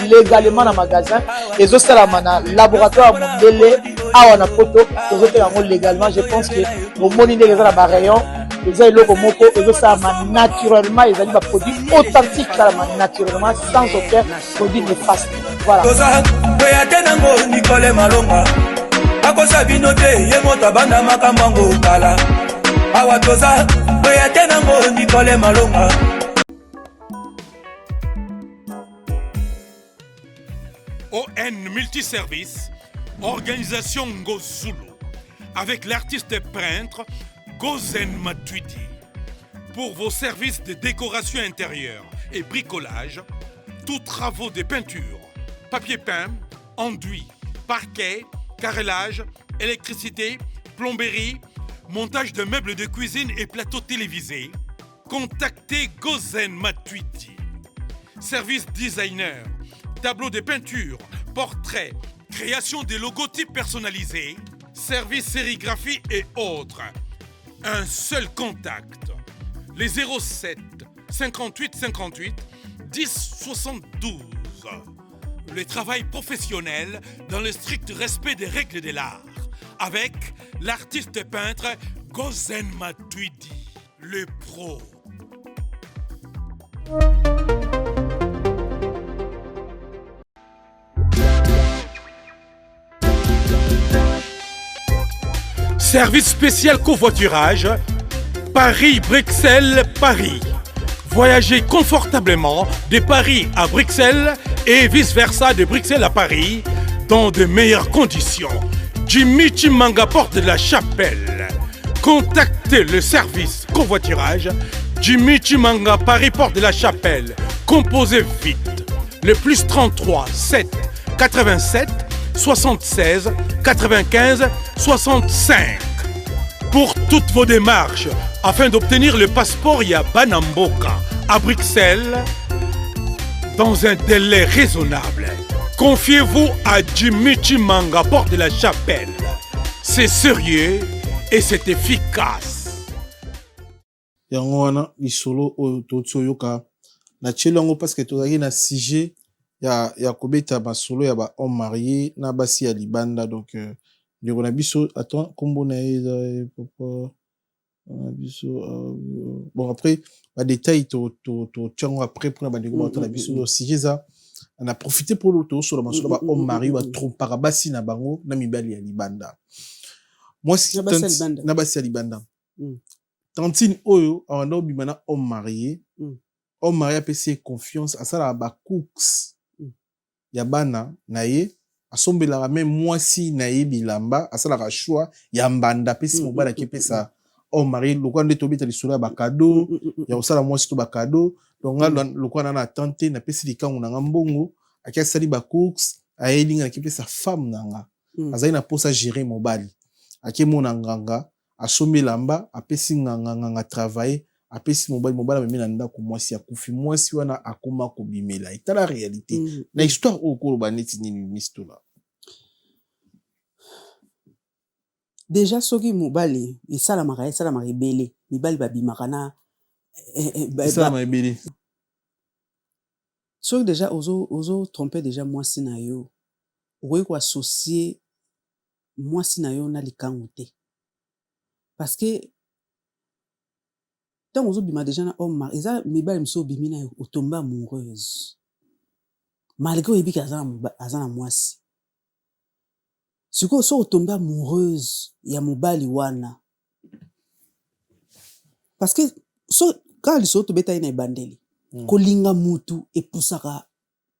légalement na magasin ezosalama na laboratoire ya mondele awa na poto tozoteka yango légalement. Je pense que bomoni ndenge eza na barayon eza eloko moko ezosalama naturellement ezali baproduit authentique salama naturellement sans aucun produit néfaste. Voilà. Toya tenango Nicole Malonga akosa bino te ye moto abanda makambo yango kala awa toza toya tenango Nicole Malonga. ON Multiservice, organisation Ngozulu, avec l'artiste peintre Gozen Matuidi. Pour vos services de décoration intérieure et bricolage, tous travaux de peinture, papier peint, enduit, parquet, carrelage, électricité, plomberie, montage de meubles de cuisine et plateaux télévisés, contactez Gozen Matuidi service designer, tableau de peinture, portrait, création des logotypes personnalisés, service sérigraphie et autres. Un seul contact. Les 07 58 58 10 72. Le travail professionnel dans le strict respect des règles de l'art. Avec l'artiste peintre Gozen Matuidi, le pro. Service spécial covoiturage, Paris-Bruxelles-Paris. Voyagez confortablement de Paris à Bruxelles et vice-versa de Bruxelles à Paris dans de meilleures conditions. Jimmy Chimanga, porte de la Chapelle. Contactez le service covoiturage Jimmy Chimanga, Paris, porte de la Chapelle. Composez vite. Le plus 33 7 87 76 95 65. Pour toutes vos démarches, afin d'obtenir le passeport Yabanamboka à Bruxelles, dans un délai raisonnable, confiez-vous à Jimmy Chimanga, porte de la Chapelle. C'est sérieux et c'est efficace. Yango wana lisolo oyo totsoyoka na tchelango parce que tozaki na sujet ya kobeta masolo ya ba homme marié na basi ya libanda donc ndeko na biso attends kombo na ye papa na biso bon après ba détail to tchango après pour ba ndeko ba na biso le sujet ça on a profité pour l'auto sur la masolo ba homme marié ba trompaka basi na bango na mibali ya libanda moi si na basi ya libanda tantine oyo awanda obima na homme marié a pesi confiance asala ba cooks ya bana na ye asombelaka même mwasi na ye bilamba asalaka choix ya mbanda pesi mobala ki pesa homme marié lokwa nde tobeta lisolo ya ba cadeau ya osala mwasi to ba cadeau donc lokwa na tante na pesi likangu na mbongo akia sali ba cooks ayelinga na ki pesa femme nanga azali na posa gérer mobali akie mona nganga asombi lamba apesi nganga travailler apesi mobala memena ndako mwasi akufi mwasi wana akoma kobimela etala réalité na histoire okoloba neti nini histoire déjà soki mobali esalamaka ebele mibali babimaka na esalamaka ebele soki déjà ozo tromper déjà mwasi na yo okoki koassocie mwasi na yo na likangu te parce que tant ozobima déjà na homme marié eza mibali miso obimi na yo otombe amoureuse malgré oyebiki aza na mwasi sikoyo so otombe amoureuse ya mobali wana parce que so kaka lisolo tobeta ye na ebandeli kolinga mutu epusaka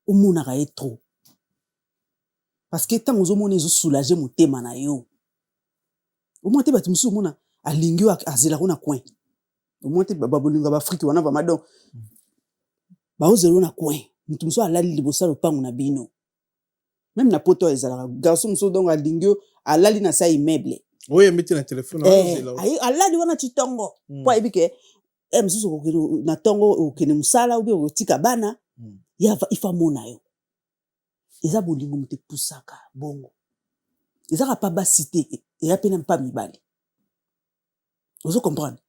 omonaka ye trop parce que ntango ozomona ezosoulage motema na yo omona te bato mosusu omona alingi oyo azelako na coin omona te babolinga baafrike wana vama donc baozela na coin motu mosusu alali liboso ya lopango na bino même na poto ezalaka garçon mosusu donc alingi oyo alali na sa immeuble oyo emeti na telefone alali wana titongo po ayebi ke mosusu okokende na ntongo okende mosala obi okotika bana ifa mona yo eza bolingo moto epusaka bongo ezaka pa basi te eya pena mpa mibali ozo comprendre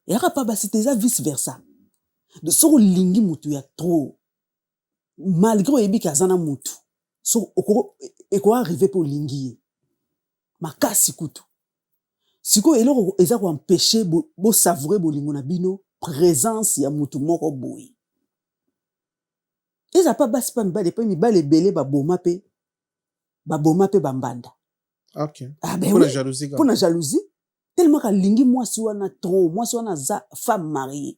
eyaka pa basi te eza vice versa de soko olingi motu ya trop malgré oyebi ke aza na motu so eko arrive mpe olingi ye makasi kutu sikoyo eloko eza koempêche bosavoure bolingo na bino présence ya motu moko boye eza pa basi pa mibali mpe mibali ebele baboma mpe bambanda mpona jalousie tellement kalingi mwasi wana trop mwasi wana aza femme mariée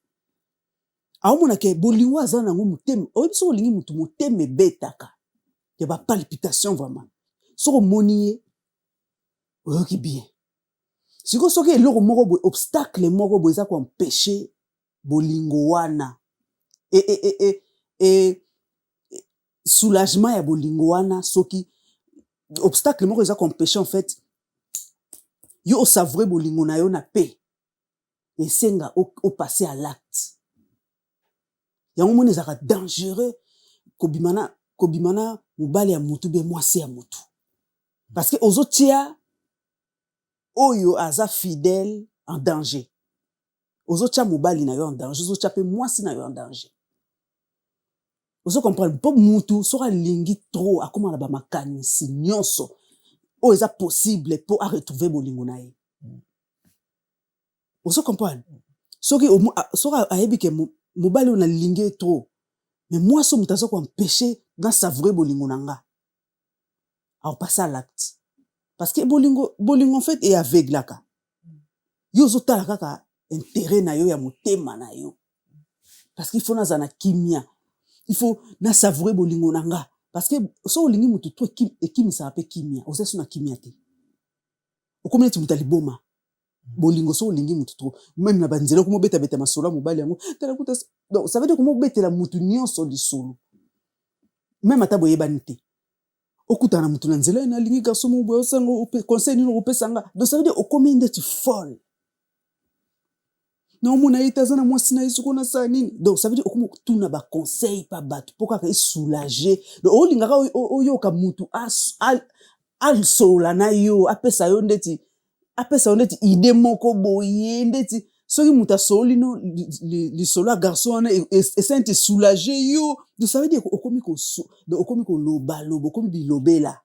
aomona ke bolingo aza nango motema oyebi soki olingi motu motema ebetaka ya bapalpitation vraiment soki omoni ye oyoki bien sikoyo soki eloko moko boye obstacle moko boye eza koempêche bolingo wana soulagement ya bolingo wana soki obstacle moko eza koempêche en fait yo osavourer bolingo na yo na paix esenga opasser à l'acte yango moni ezaka dangereux kobimana mobali ya mutu be mwasi ya mutu parce que ozotia oyo aza fidèle en danger ozotia mobali na yo en danger ozotia pe mwasi na yo en danger ozo comprendre po mutu soka lingi trop akoma na ba makanisi nyonso o eza possible po a retrouver bolingo na ye ozo comprendre soki ayebi ke mobali on a lingi trop mais mwasi mutu azo ko empêcher na savourer bolingo na nga alors passer à l'acte parce que bolingo en fait est aveugle laka yo zotala kaka intérêt na yo ya motema na yo parce qu'il faut na kimia il faut na savourer bolingo na nga parce que so olingi mutu to ekimisa pe kimia osesu na kimia te okomeli ti mutu aliboma bolingo so olingi mutu to même na banzela komo beta masolo mobali yango tala kuta donc ça veut dire komo betela mutu nyonso lisolo même ata boyebani te okutana mutu na nzela na lingi garçon mo boyo sango conseil ni opesa nga donc ça veut dire okomi ndeti folle non mona itaza na mwasi na yesu kona sa nini donc ça veut dire okomo tuna ba conseil pa bato poka ka soulager donc olingaka oyoka mutu al sola na yo apesa yo ndeti idée moko boye ndeti soki mutu asoli no li solo garçon na essaie de soulager yo donc ça veut dire okomi ko loba okomi bilobela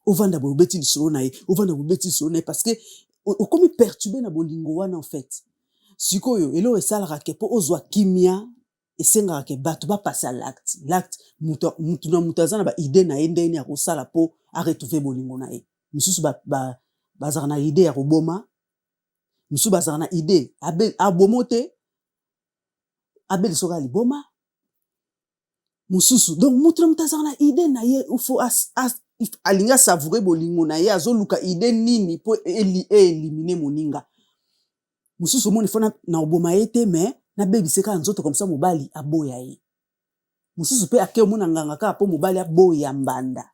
ovanda bo beti li solo na ye ovanda bo beti solo na ye parce que okomi perturbé na bolingo wana en fait sikoyo elo esalaka ke po ozwa kimia esengaka ke bato ba passer à l'acte mutu na mutu azana ba idée na ye ndeni ya kosala po a retrouver bolingo na ye misusu bazaka na idée ya koboma misusu bazaka na idée abomo te abeli soka liboma mususu donc mutu na mutu azaka na idée na ye ufo alinga savourer bolingo na ye azoluka idée nini po éliminer moninga mususu moni fona na oboma ye te mais na bebiseka nzoto comme ça mobali aboya ye mususu pe ake omona nganga ka po mobali aboya mbanda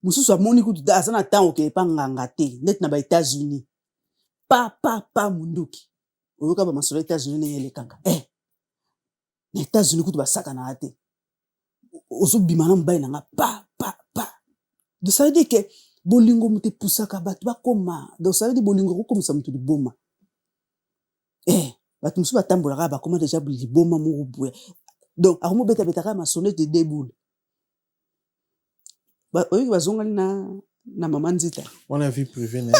mususu amoni kutu azana tango ke pa nganga te net na ba États-Unis pa munduki oyoka ba masolo États-Unis ne yele kanga na États-Unis kutu basaka na ate ozo bimana mbaye na nga pa donc ça veut dire que bolingo mutu pusaka bato bakoma donc ça veut dire bolingo kokomisa mutu liboma bato musu batambolaka bakoma déjà liboma moko boye donc akomo beta masone de déboule oyo bazongani na mama nzita on a vu privé na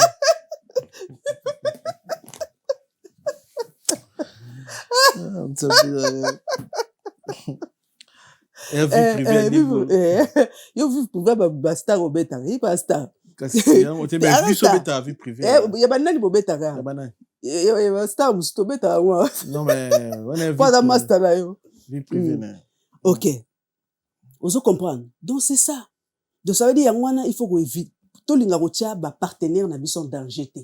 yo vie privé ba star obeta ba star kasi yango te mais biso beta vie privé ya banani bobeta ka ya banani ya star musu to beta wa non mais on a vu pas master na yo vie privé na OK ozo comprendre donc c'est ça donc ça veut dire yango wana il faut ko éviter to linga ko tia ba partenaire na biso danger te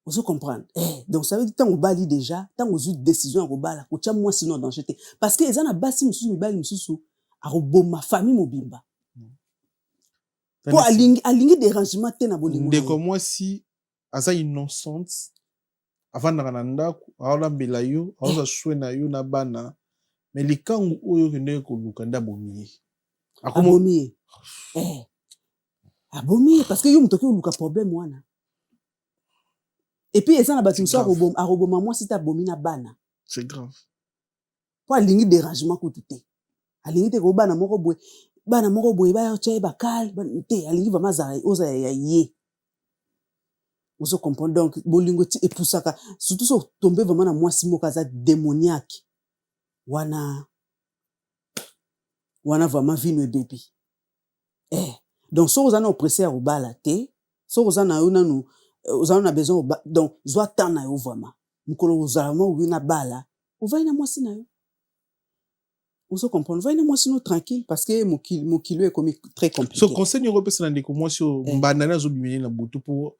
ozo comprendre donc ça veut dire tant obali déjà tant ozu décision ya kobala ko tia moi sinon danger te parce que ezana basi mususu mibali mususu aroboma famille mobimba po alingi dérangement te na bolingo ndeko mwasi aza innocente avandaka na ndako aolambela yo aoza shwe na yo na bana mais likangu oyo kende koluka nda bomiye abomiye parce que yo mutoki oluka problème wana et puis ezana bati musu aroboma mwasi te abomi na bana c'est grave po alingi dérangement kutu te alingi te ko bana moko boye bayotia bakale te alingi vraiment azala oza ya ye ozo comprendre donc bolingo ti epusaka surtout so tombe vraiment na mwasi moko aza démoniaque wana vraiment vino e baby donc so ozana oppressé ya kobala te so ozana yo nanu ozana besoin donc zwa temps na yo vraiment mukolo ozala mo wina bala ovai na mwasi na yo ozo comprendre vai na mwasi no tranquille parce que mokilo est comme très compliqué so conseil européen na ndeko mwasi o mbanda na zo bimeli na butu pour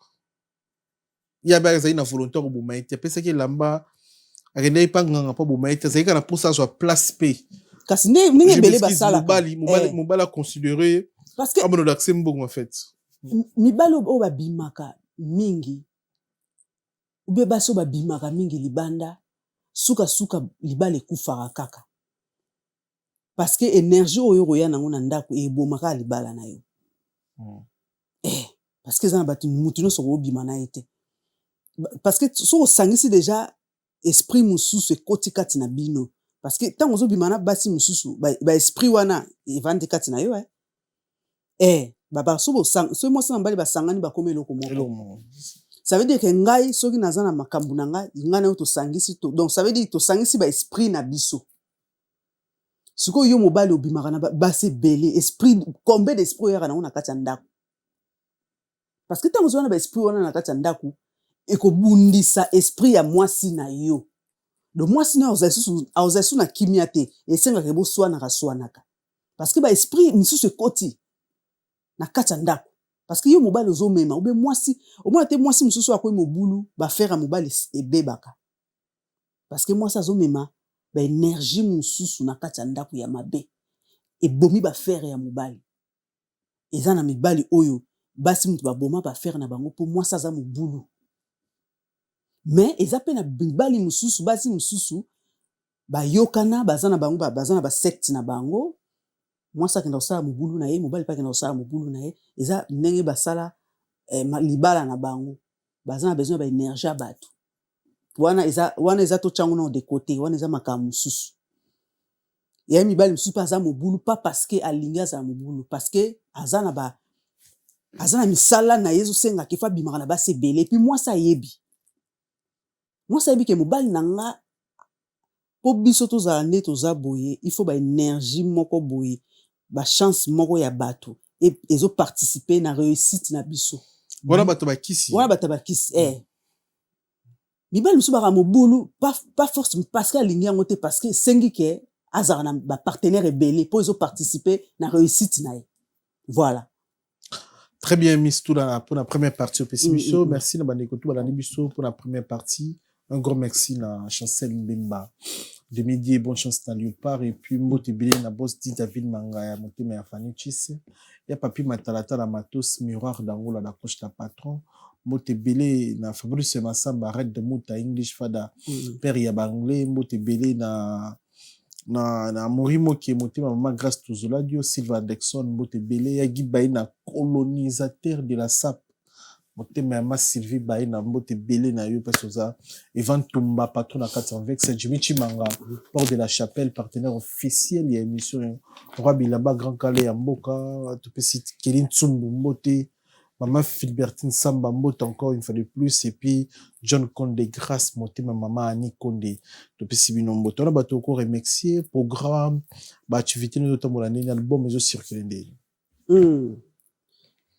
ya ba za ina volontaire ko boma ite pesa ke lamba akende ipanga pa boma ite za ikana pour ça soit place p kasi ninge bele basala mobala considérer parce que abono d'accès mbongo en fait mibalo o babimaka mingi ube baso babimaka mingi libanda suka libala ekufaka kaka parce que énergie oyo roya nango na ndako ebomaka libala na yo parce que eza na bato mutu nyonso koobima na ye te parce que so osangisi déjà esprit mosusu ekoti kati na bino parce que ntango ozobima na basi mosusu baesprit wana evandi kati na yo so mwasi na mobali basangani bakoma eloko moko ça veut dire que ngai soki naza na makambo na ngai ngai na yo tosangisi donc ça veut dire tosangisi baesprit na biso sikoyo yo mobali obimaka na basi ebele esprit combien d'esprit oyaka nango na kati ya ndako parce que ntango ozwana baesprit wana na kati ya ndako ekobundisa esprit ya mwasi na yo donc mwasi na azali su na kimia te esengaka eboswanaka parce que baesprit misusu ekoti na kati ya ndako parce que yo mobali ozomema obe mwasi omona te mwasi mosusu akoyi mobulu bafere ya mobali ebebaka parce que mwasi azomema baénergie mosusu na kati ya ndako ya mabe ebomi bafere ya mobali eza na mibali oyo basi mutu baboma bafere na bango mpo mwasi aza mobulu mais eza mpe na mibali mosusu basi mosusu bayokana baza na bango baza na basecte na bango mwasi akenda kosala mobulu na ye mobali mpe akenda kosala mobulu na ye eza ndenge basala libala na bango baza na besoin ya baénergie ya bato wana eza totyango na de côté wana eza makambo mosusu ya mibali mosusu mpe aza mobulu pas parce que alingi azala mobulu parce que aza na misala na ye ezosengaka efa abimaka na basi ebele epuis mwasi ayebi ke mobali na nga mpo biso tozala nde toza boye il faut baénergie moko boye bachance moko ya bato ezoparticipe na réussite na biso wana bato bakisi mibali mosusu baka mobulu pas force parce que alingi yango te parce que esengi ke azala na bapartenaire ebele mpo ezoparticipe na réussite na ye voilà. Très bien, Miss Toula, pour la première partie au Pessimiso. Merci, Nabaneko Toula, pour la première partie. Un grand merci, na Chancel Mbemba. De midi, bonne chance dans Léopard. Et puis, Mbote Bilé, na boss dit David Mangaya, monté mais Fanny Chisse. Il y a Papi Matalata, la Matos, Miroir d'Angola, la coche ta patron. Mbote Bilé, na Fabrice Massamba, arrête de Mouta English Fada. Père Yabanglé, Mbote Bilé, na Morimo qui est monté ma maman grâce to Zoladio Silva Dexon Mbote Belé ya Guy Baïna colonisateur de la SAP monté ma Sylvie Baïna Mbote Belé na yo pesoza Evan Tumba patron na 420 Jimmy Chimanga port de la Chapelle partenaire officiel ya émission Roi Bilaba Grand Calais ya Mboka to pesi Kelin Tsumbu Mbote Maman Philbertine Samba Mbote encore une fois de plus et puis John Conde grâce monté ma maman Annie Conde to pesi bino Mbote on a bato ko remercier programme ba activité no to molane album mezo circuler ndé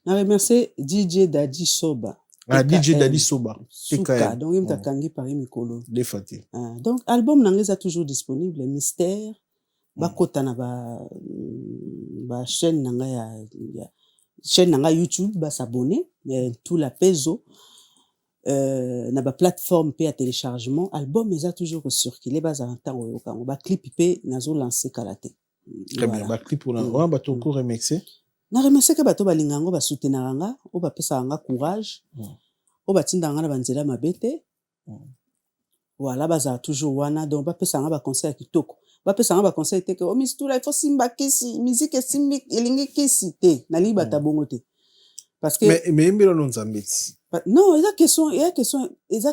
na remercier DJ Daddy Soba DJ Daddy Soba TKM donc il m'a kangi par mikolo des fatés donc album nangeza toujours disponible mystère bakota na ba chaîne nanga ya chaîne nanga YouTube ba s'abonner tout la peso na ba plateforme pe à téléchargement album eza toujours circuler ba za ntango yo kango ba clip pe nazo lancer kalaté très bien ba clip on a ba to ko remixer na remercier ke bato balingango ba soutenir nga o ba pesa nga courage o ba tinda nga na banzela mabete voilà ba za toujours wana donc ba pesa nga ba conseil kitoko bapesa nga baconseil te ke o Miss Toula il faut simba kisi musique esimbi elingi kisi te nalingi bata bongo te parce que mais mbelo no nzambe non eza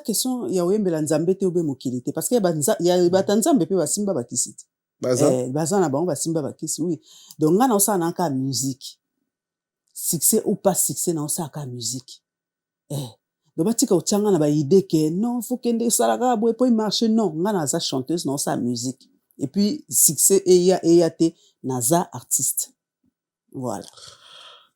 question ya oyembela nzambe te obe mokili te parce que ya bata nzambe pe basimba bakisi te baza na bango basimba bakisi oui donc nga na osala na ka musique succès ou pas succès na osala ka musique donc batika otianga na ba idée ke non faut kende salaka boye po marcher non nga na za chanteuse na osala musique et puis succès EAT naza artiste voilà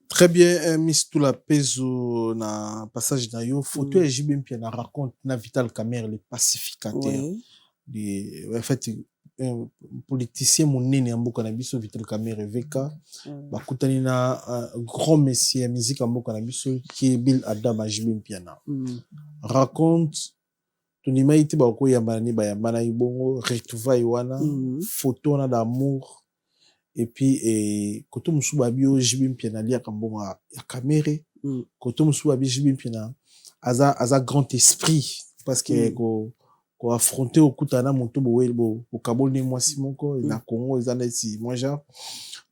très bien Miss Toula peso na passage na yo photo et JB Mpia na raconte na Vital Kamerhe le pacificateur en fait un politicien monene mboka na biso Vital Kamerhe VK bakutani na grand messier musique mboka na biso qui est Bill Adam JB Mpia na raconte tunimaiti ba ko yamba ni ba yamba na ibongo retrouvaille wana photo na d'amour et puis koto musuba bio JB Mpia na lia kambonga ya Kamerhe koto musuba bio JB Mpia na aza grand esprit parce que ko affronter okutana moto bo kaboli mwasi moko na Congo ezanesi moi genre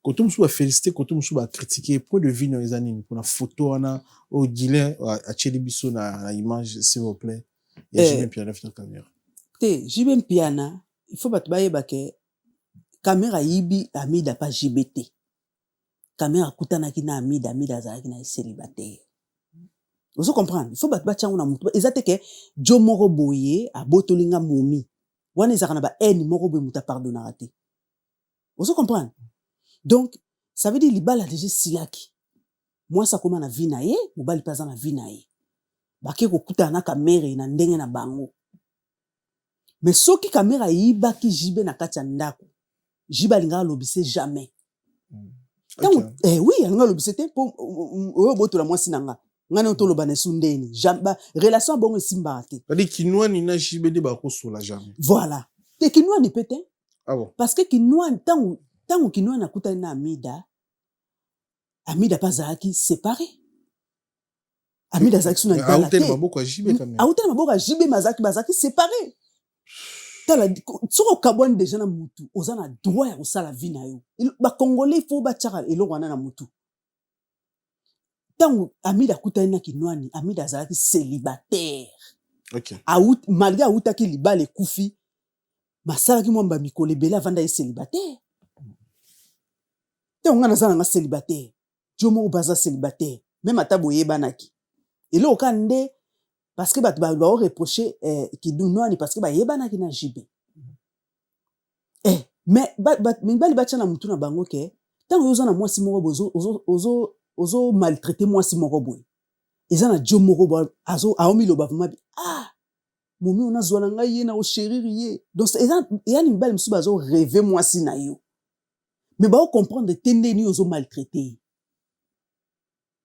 koto musu ba féliciter koto musu ba critiquer point de vue no ezanini pour la photo wana au Guilin a cheli biso na image s'il vous plaît ya JB Piana sur caméra te JB Piana il faut battre baye ke caméra yibi Amida pas JBT caméra kutana kina Amida zaki na célibataire. Vous comprenez? Il faut battre na mutu. Ezate ke jo moko boye a botolinga momi. Wana ezaka ba eni moko boye muta pardonnera te. Vous comprenez? Donc ça veut dire libala déjà silaki. Moi ça comment na vie na ye, mobali pas na vie na ye. Bake ko kutana caméra na ndenge na bango. Mais soki caméra yiba ki jibe na kati ya ndako. Jiba linga lobise jamais. Oui, alinga lobise te po botola mwasi nanga. Ngana otoloba na sundeni jamba relation bongo simba te kadi kinwani na jibede ba ko sola jamais voilà te kinwani peut-être ah bon parce que kinwani tangu kinwani nakuta na Amida pas zaki séparé Amida zaki suna libala te autel maboko jibe quand même autel maboko jibe bazaki séparé tala soko kabone déjà na mutu ozana droit ya kosala vie na yo ba congolais faut ba tchaka eloko wana na mutu. Tant Amida kutana kinwani Amida zalaki célibataire. OK. Malgré autaki libale kufi masala ki mwamba mikole bela vanda est célibataire. Tant ngana zana nga célibataire. Jomo baza célibataire. Même atabo yebanaki. Et là okande parce que ba reprocher kinwani parce que ba yebanaki na jibe. Mais mingbali bachana mutu na bango ke tant yozana mwasi moko ozo maltraiter moi si moko boy ezana jo moko boy aomi loba vraiment momi ona zwana ngai ye na o chérir ye donc ezana mbali msu bazo rêver moi si na yo mais ba comprendre tendeni ozo maltraiter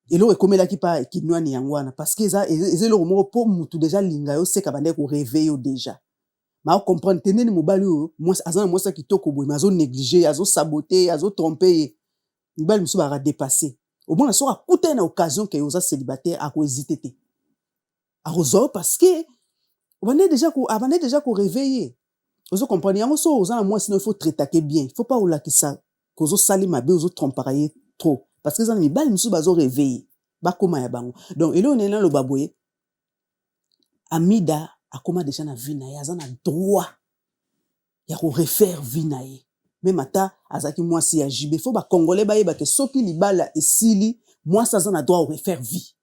elo ekomela ki pa kinwani yangwana parce que ezelo moko po mutu déjà linga yo seka bande ko rêver yo déjà ma comprendre tendeni mobali yo moi azana moi ça kitoko boy mazo négliger azo saboter azo tromper mbali msu ba dépasser. Au moins, on a une occasion que vous êtes célibataire à hésiter. À parce que on est déjà qu'on réveiller. Vous comprenez? Moi, sinon, il faut traiter bien. Il ne faut pas que ça, que vous salez ma bé, vous tromper trop. Parce que ça n'est pas une chose à réveiller. Bah, comment y a bango. Donc, et là, on est là, le baboué. Amida, a comment déjà na vie na ya, a droit. Ya ko refaire vie na ye. Même ata azaki moi si ajibe faut ba congolais ba yeba ke soki libala esili moi ça a droit de refaire vie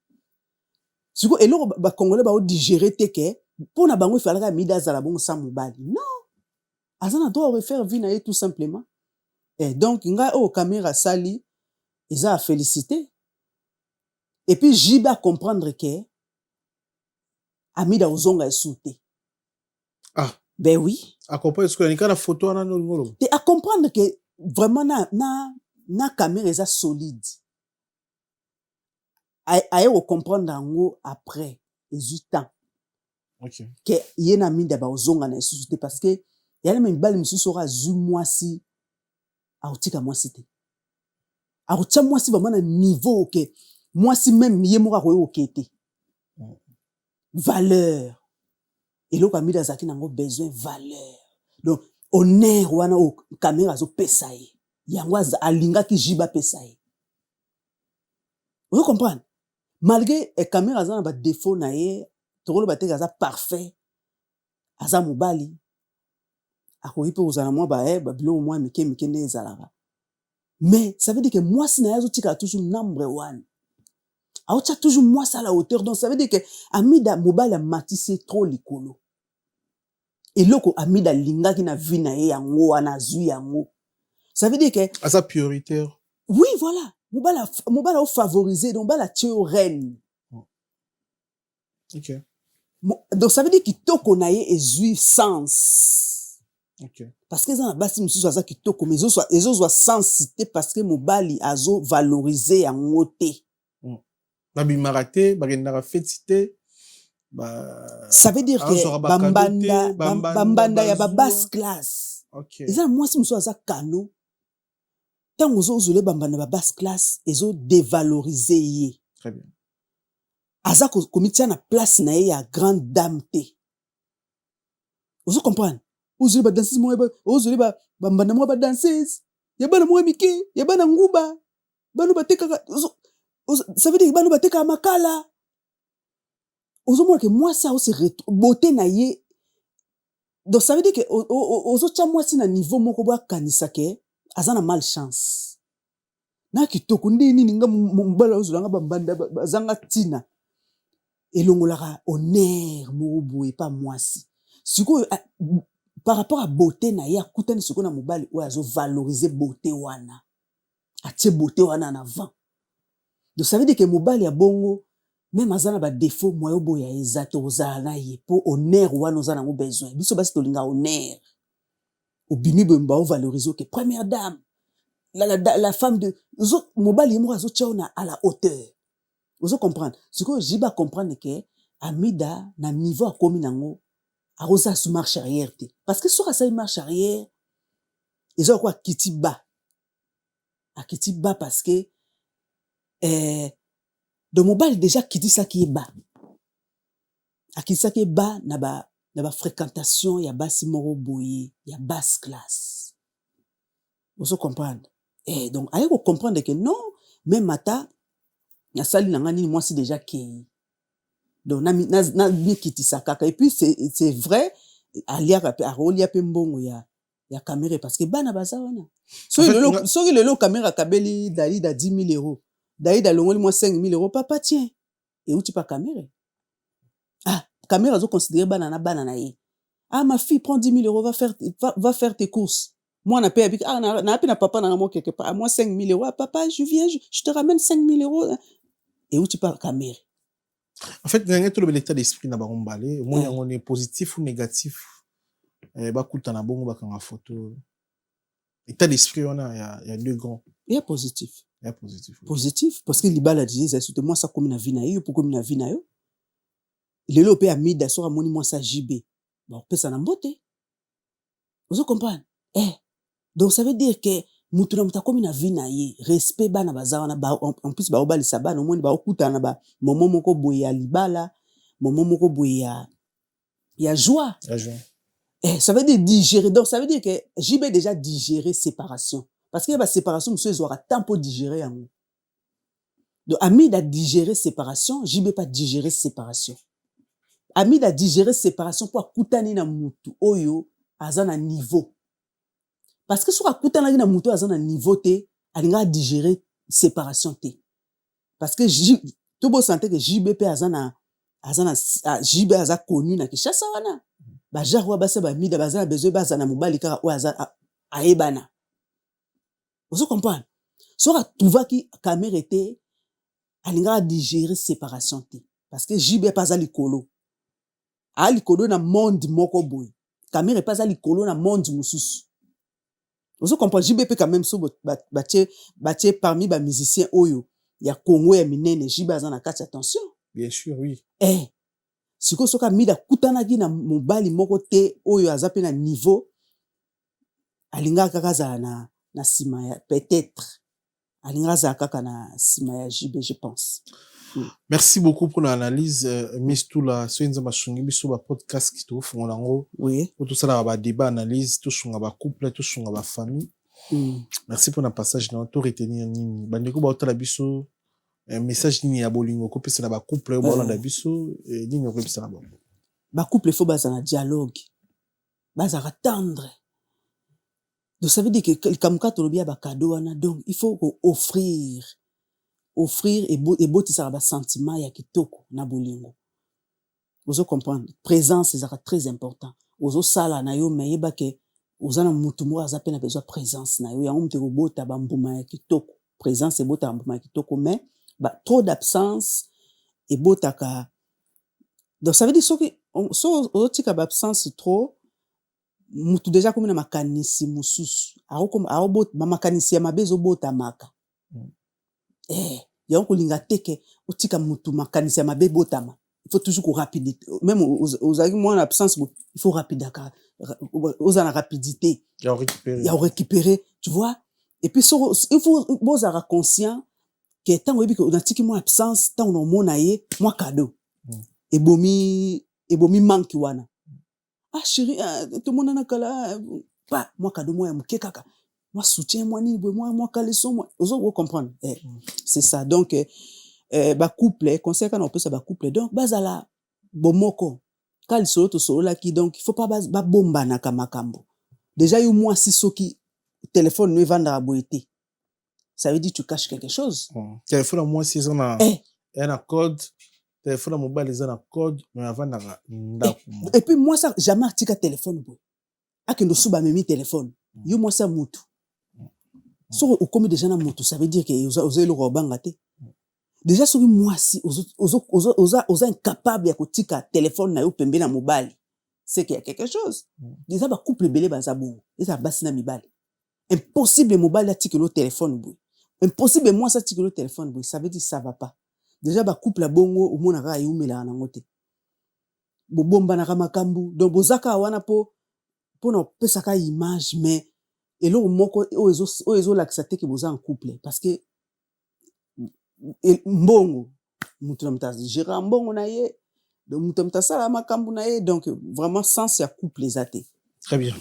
siko elo ba congolais ba o digérer te ke pona bango fallait Amida za la bongo sa mobali non azana droit de refaire vie na ye tout simplement et donc nga caméra sali ils a féliciter et puis jiba comprendre que Amida ozonga esouté ben oui. À comprendre ce que la photo na ngolo. Et à comprendre que vraiment na caméra est solide. À comprendre ngo après les temps. OK. Que yena Amida ba ozonga na suscité parce que yale même bali msu sera zu mwasi a utika mwasi te. A utia mwasi vraiment na niveau que mwasi même yemora ko okete. Valeur. Et là, Amida zaki nango besoin valeur. Donc, honneur wana o caméra zo pesaye. Yangwa alinga ki jiba pesaye. Vous comprenez? Malgré caméra za na ba défaut na ye, tokolo bateka za parfait. Aza mobali. Akoyi pe ozana mwa ba bilo mwa mike ne ezalaka. Mais ça veut dire que moi si na yazo tika toujours number 1. Aocha toujours moi ça à la hauteur. Donc ça veut dire que Amida mobile a matissé trop likolo. Et loko Amida linga qui na vie na ye yango ana zui yango. Ça veut dire que à sa prioritaire. Oui, voilà. Mobile a favorisé donc mobile a tué au reine. OK. Donc ça veut dire que toko na ye ezui sens. OK. Parce que ça basi msusu aza kitoko mais ezo soit sensité parce que mobile azo valoriser yango te. Babimaraté, bagenda fétité, ça veut dire que bambanda ya ba basse classe. OK. Eza moi si muso za kano. Tant ozo zole bambanda ba basse classe, ezo dévaloriser ye. Très bien. Aza komitia na place na ye ya grande dame te. Vous comprenez? Vous avez dansé, vous avez ba danseuse. Ya bana mwa mike, ya bana nguba. Banu bateka, ça veut dire banu bateka makala. Vous avez que moi ça aussi beauté na ye. Donc ça veut dire que aux autres moi si na niveau moko ba kanisa ke azana malchance. Na kitoko ndini ninga mbala uzulanga bambanda bazanga tina. Elongolaka honneur mo boye pas moi si. Siko par rapport à beauté na ya kutani siko na mobali o azo valoriser beauté wana. Atie beauté wana en avant. Donc ça veut dire que mobali ya bongo même azana ba défaut moyo boya ezato ozala ye po honneur wana ozana ngo besoin. Biso basi tolinga honneur. Obimi bemba o valoriser que première dame la femme de mobali mo azo tchaona à la hauteur. Vous comprendre? Ce que jiba comprendre que Amida na niveau a komi nango a rosa sous marche arrière te. Parce que sur ça marche arrière ils ont quoi kiti bas. A kiti bas parce que de mobile déjà kiti ça qui est bas. A kiti ça qui est bas na ba fréquentation ya basi moro boye, ya basse classe. Vous comprendre? Et donc allez vous comprendre que non, même mata na sali na ngani moi c'est déjà kei. Donc na kiti sakaka et puis c'est vrai alia a rolia pe mbongo ya caméra parce que bana baza wana. So le caméra kabeli dali da 10 000 euros. Dali da longoli moi 5 000 euros papa tiens. Et où tu pas caméra? Ah, caméra zo considérer bana na ye. Ah ma fille prend 10 000 euros va faire tes courses. Moi, na paye avec, na papa na moi quelque part. Moi, 5 000 euros. Ah, papa, je viens, je te ramène 5 000 euros. Et où tu parles caméra? En fait, il y a tout l'état d'esprit na barombale. Moi, on est positif ou négatif. Ba kuta na bongo ba kanga photo. État d'esprit, il y a deux grands. Il y a positif. Il y a positif. Positif, parce que l'ibala dit, c'est moi ça comme na vie na yo, pour comme na vie na yo. Il est là, à mida, sur amoni moi ça JB. Bon, peut ça na beauté. Vous comprenez? Donc ça veut dire que mutuna mutakomi na vie na ye respect bana bazawana ba en plus ba obali sabana omoni ba okuta na ba momo moko boye ya libala momo moko boye ya joie. Ça veut dire digérer. Donc ça veut dire que JB déjà digéré séparation parce que ba séparation monsieur zoara temps pour digérer en. Donc Ami da digérer séparation, JB pas digérer séparation. Ami da digérer séparation pour kutani na mutu oyo azana niveau. Parce que sur akuta na muto azana niveau te alinga digérer séparation te. Parce que tout beau sentir que JBP azana JB aza connu na Kinshasa wana. Ba jarwa ba se ba mida bazana besoin bazana mobali kaka o aza aebana. Vous comprenez? Sur trouva ki caméra était alinga digérer séparation te. Parce que JB pas za likolo. A likolo na monde moko boy. Caméra pas za likolo na monde mususu. Vous comprenez, JBP quand même so batie parmi ba musiciens oyo ya Congo ya minene JB azana kati attention. Bien sûr, oui. Siko soka mida kutana gi na mobali moko te oyo azape na niveau alinga kaka za na sima ya peut-être alinga za kaka na sima ya JB je pense. Merci beaucoup pour l'analyse. Miss tout la soinza mashungi biso ba podcast qui to fonga ngo. Oui. Pour tout ça ba débat analyse tout sunga ba couple tout sunga ba famille. Merci pour le passage dans tout retenir nini. Bandeko ba otala biso message nini ya bolingo ko pesa na ba couple ba landa biso nini ko pesa na ba. Ba couple faut baza na dialogue. Baza attendre. Donc ça veut dire que comme ka tolobia ba cadeau wana donc il faut offrir et boti ça ba sentiment ya kitoko na bolingo. Vous comprendre présence c'est très important. Ozo sala na yo meyeba ke ozana mutu mo azape na besoin présence na yo ya umte ko bota ba mbuma ya kitoko. Présence et bota mbuma ya kitoko mais trop d'absence et botaka. Donc ça veut dire so otika ba absence trop mutu déjà comme na makanisi mususu. Ao bot makanisi ya mabezo bota maka. Ya onkolinga teke otika mutu makanisi ya mabe botama. Il faut toujours rapidité. Même aux arguments en absence, il faut rapide. Aux en rapidité. Il y a récupérer. Tu vois? Et puis, il faut, vous être conscient que tant qu'on a tiki moins absence, tant on a mon aïe, moins cadeau. Et bomi manque wana. ah chérie tout le monde na kala pas moi cadeau moi muke kaka moi soutien moi ni moi caleçon moi vous comprendre c'est ça donc ba couple conseil quand on peut ça ba couple donc bazala bomoko kal solo to solo la ki donc il faut pas ba bomba na kamakambo déjà yo moi si soki téléphone ne vendre à boité ça veut dire tu caches quelque chose téléphone moi si on a un code téléphone mobile ils ont un code mais avant na et puis moi ça jamais article téléphone boy akendo suba memi téléphone yo moi ça mutu so au comme déjà na mutu ça veut dire que oza le robanga te déjà soki moi si oza incapable ya kotika téléphone na yo pembe na mobile c'est qu'il y a quelque chose déjà ba couple belé baza bongo eza basi na mibali impossible mobile atika le téléphone boy impossible moi ça tika le téléphone boy ça veut dire ça va pas déjà ba couple la bongo au mona ka yumela na ngote bo bomba na makambu donc bozaka wana po na pesa ka image mais elo moko oezo lakisa te ke boza en couple parce que mbongo mutu na mta gérant mbongo na ye donc mutu mta sala makambu na ye donc vraiment sens ya couple ezate très bien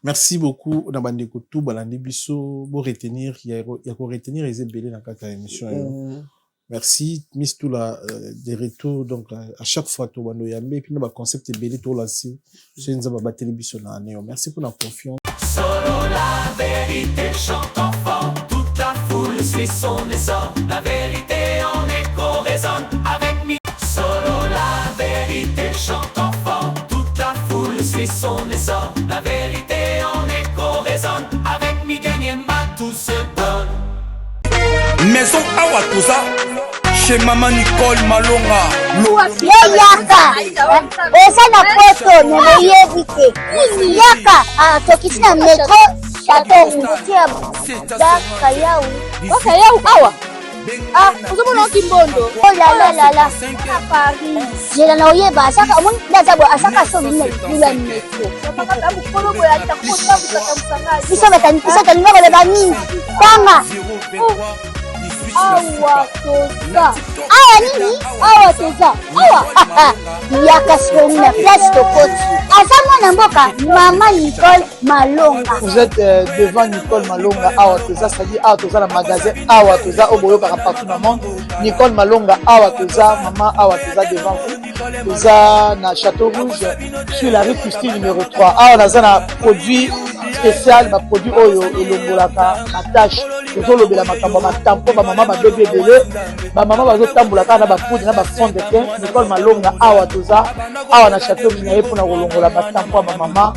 merci beaucoup na bandeko tout balandi biso bo retenir ya ko retenir ezebele na kata émission merci Miss Toula des retours donc à chaque fois to bando yambe puis na ba concept ebele to lancer c'est nza ba télévision na neo merci pour la confiance solo la vérité chante enfant toute la foule suit son essor la vérité en écho résonne avec mi solo la vérité chante enfant toute la foule suit son essor la vérité en écho résonne avec Miguel Yemba tout se donne maison awa toza chez maman Nicole Malonga yaka eza na poto neboyebi te yaka tokiti na metro chateau tia bakayau awa ozomona okimbondo olalala Paris jela na oyeba asaka omoni ndazabo asaka so bina lula metro bisa talinga koleba nini tanga awa toza awa nini awa toza awa yaka sikoni na place tokoti aza mwana mboka mama Nicole Malonga vous êtes devant Nicole Malonga awa toza c'est-à-dire awa toza na magasin awa toza oboyokaka partout dans le monde Nicole Malonga awa toza mama awa toza devant vous toza na Château Rouge sur la rue Custine numéro 3 awa naza na produit spécial ba produit oyo elongolaka attache tozolobela makambo ya matampo bamama babebe ebele bamama bazotambola kaka na bapoudre na bafond de teint Nicole Malonga awa toza awa na Château Rouge na ye mpona kolongola batampo ya bamama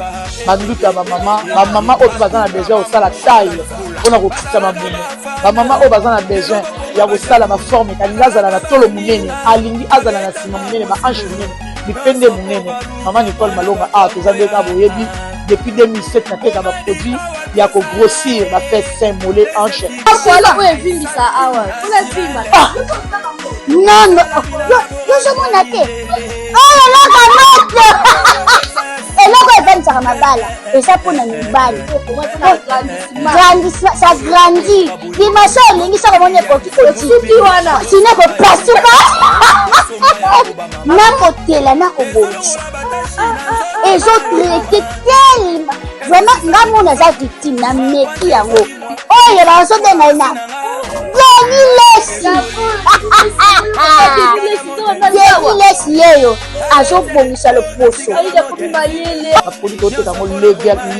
bandutu ya bamama oyo baza na besoin ya kosala taille mpona kokitisa mabumu bamama oyo baza na besoin ya kosala baforme kalingi azala na tolo monene alingi azala na nsima monene baanche monene mipende monene mama Nicole Malonga awa toza nde kaka boyebi depuis 2007 nateka baproduit ya kogrossir bafesse sein mollet hanche voilà oyo evimbisa awa olevimba non yozomona te oyo eloko moto eloko evanisaka mabala eza mpona mibali ça grandit dimension olingi soko moni ekoki kosuki wana sine kopasuka nakotela nakobongisa ezotraite telema vraiment nga mona aza victime na meki yango oyo bazobenga na Lesi yeyo azobongisa loposo baproduit toteka yango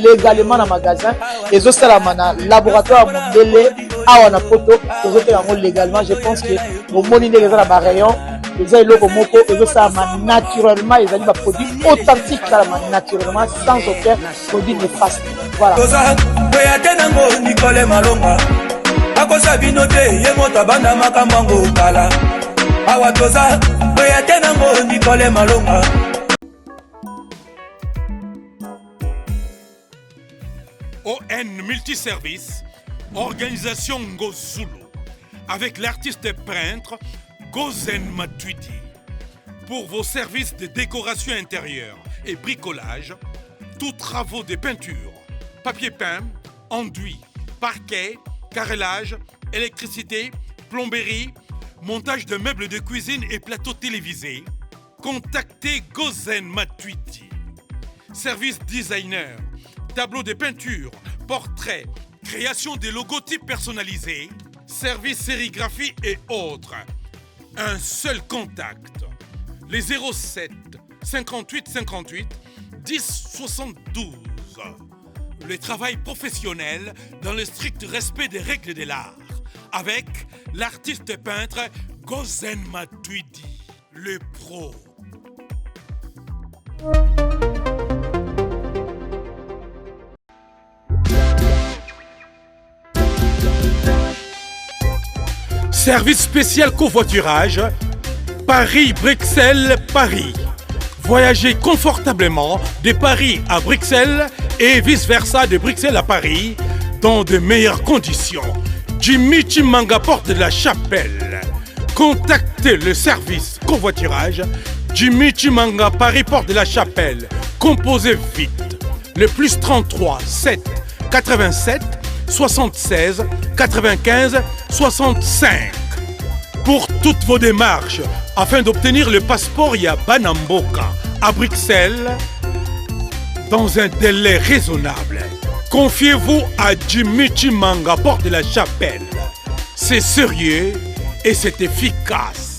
légalement na magasin ezosalama na laboratoire ya mondele awa na poto tozoteka yango légalement je pense que bomoni ndenge eza na barayon eza eloko moko ezosalama naturellement ezali baproduit authentique salama naturellement sans aucun produit néfaste voilà toza oya te nango Nicole Malonga akosa bino te ye moto abanda makambo yango kala awa toza oya te nango Nicole Malonga ON Multiservice, organisation Ngozulu, avec l'artiste peintre Gozen Matuidi. Pour vos services de décoration intérieure et bricolage, tous travaux de peinture, papier peint, enduit, parquet, carrelage, électricité, plomberie, montage de meubles de cuisine et plateaux télévisés, contactez Gozen Matuidi. Service designer, tableau de peinture, portrait, création des logotypes personnalisés, service sérigraphie et autres. Un seul contact. Les 07 58 58 10 72. Le travail professionnel dans le strict respect des règles de l'art. Avec l'artiste peintre Gozen Matuidi, le pro. Service spécial covoiturage, Paris-Bruxelles-Paris. Voyagez confortablement de Paris à Bruxelles et vice-versa de Bruxelles à Paris dans de meilleures conditions. Jimmy Chimanga, porte de la Chapelle. Contactez le service covoiturage Jimmy Chimanga, Paris, porte de la Chapelle. Composez vite. Le plus 33 7 87 76 95 65. Pour toutes vos démarches, afin d'obtenir le passeport Yabanamboka à Bruxelles, dans un délai raisonnable, confiez-vous à Jimmy Chimanga, porte de la Chapelle. C'est sérieux et c'est efficace.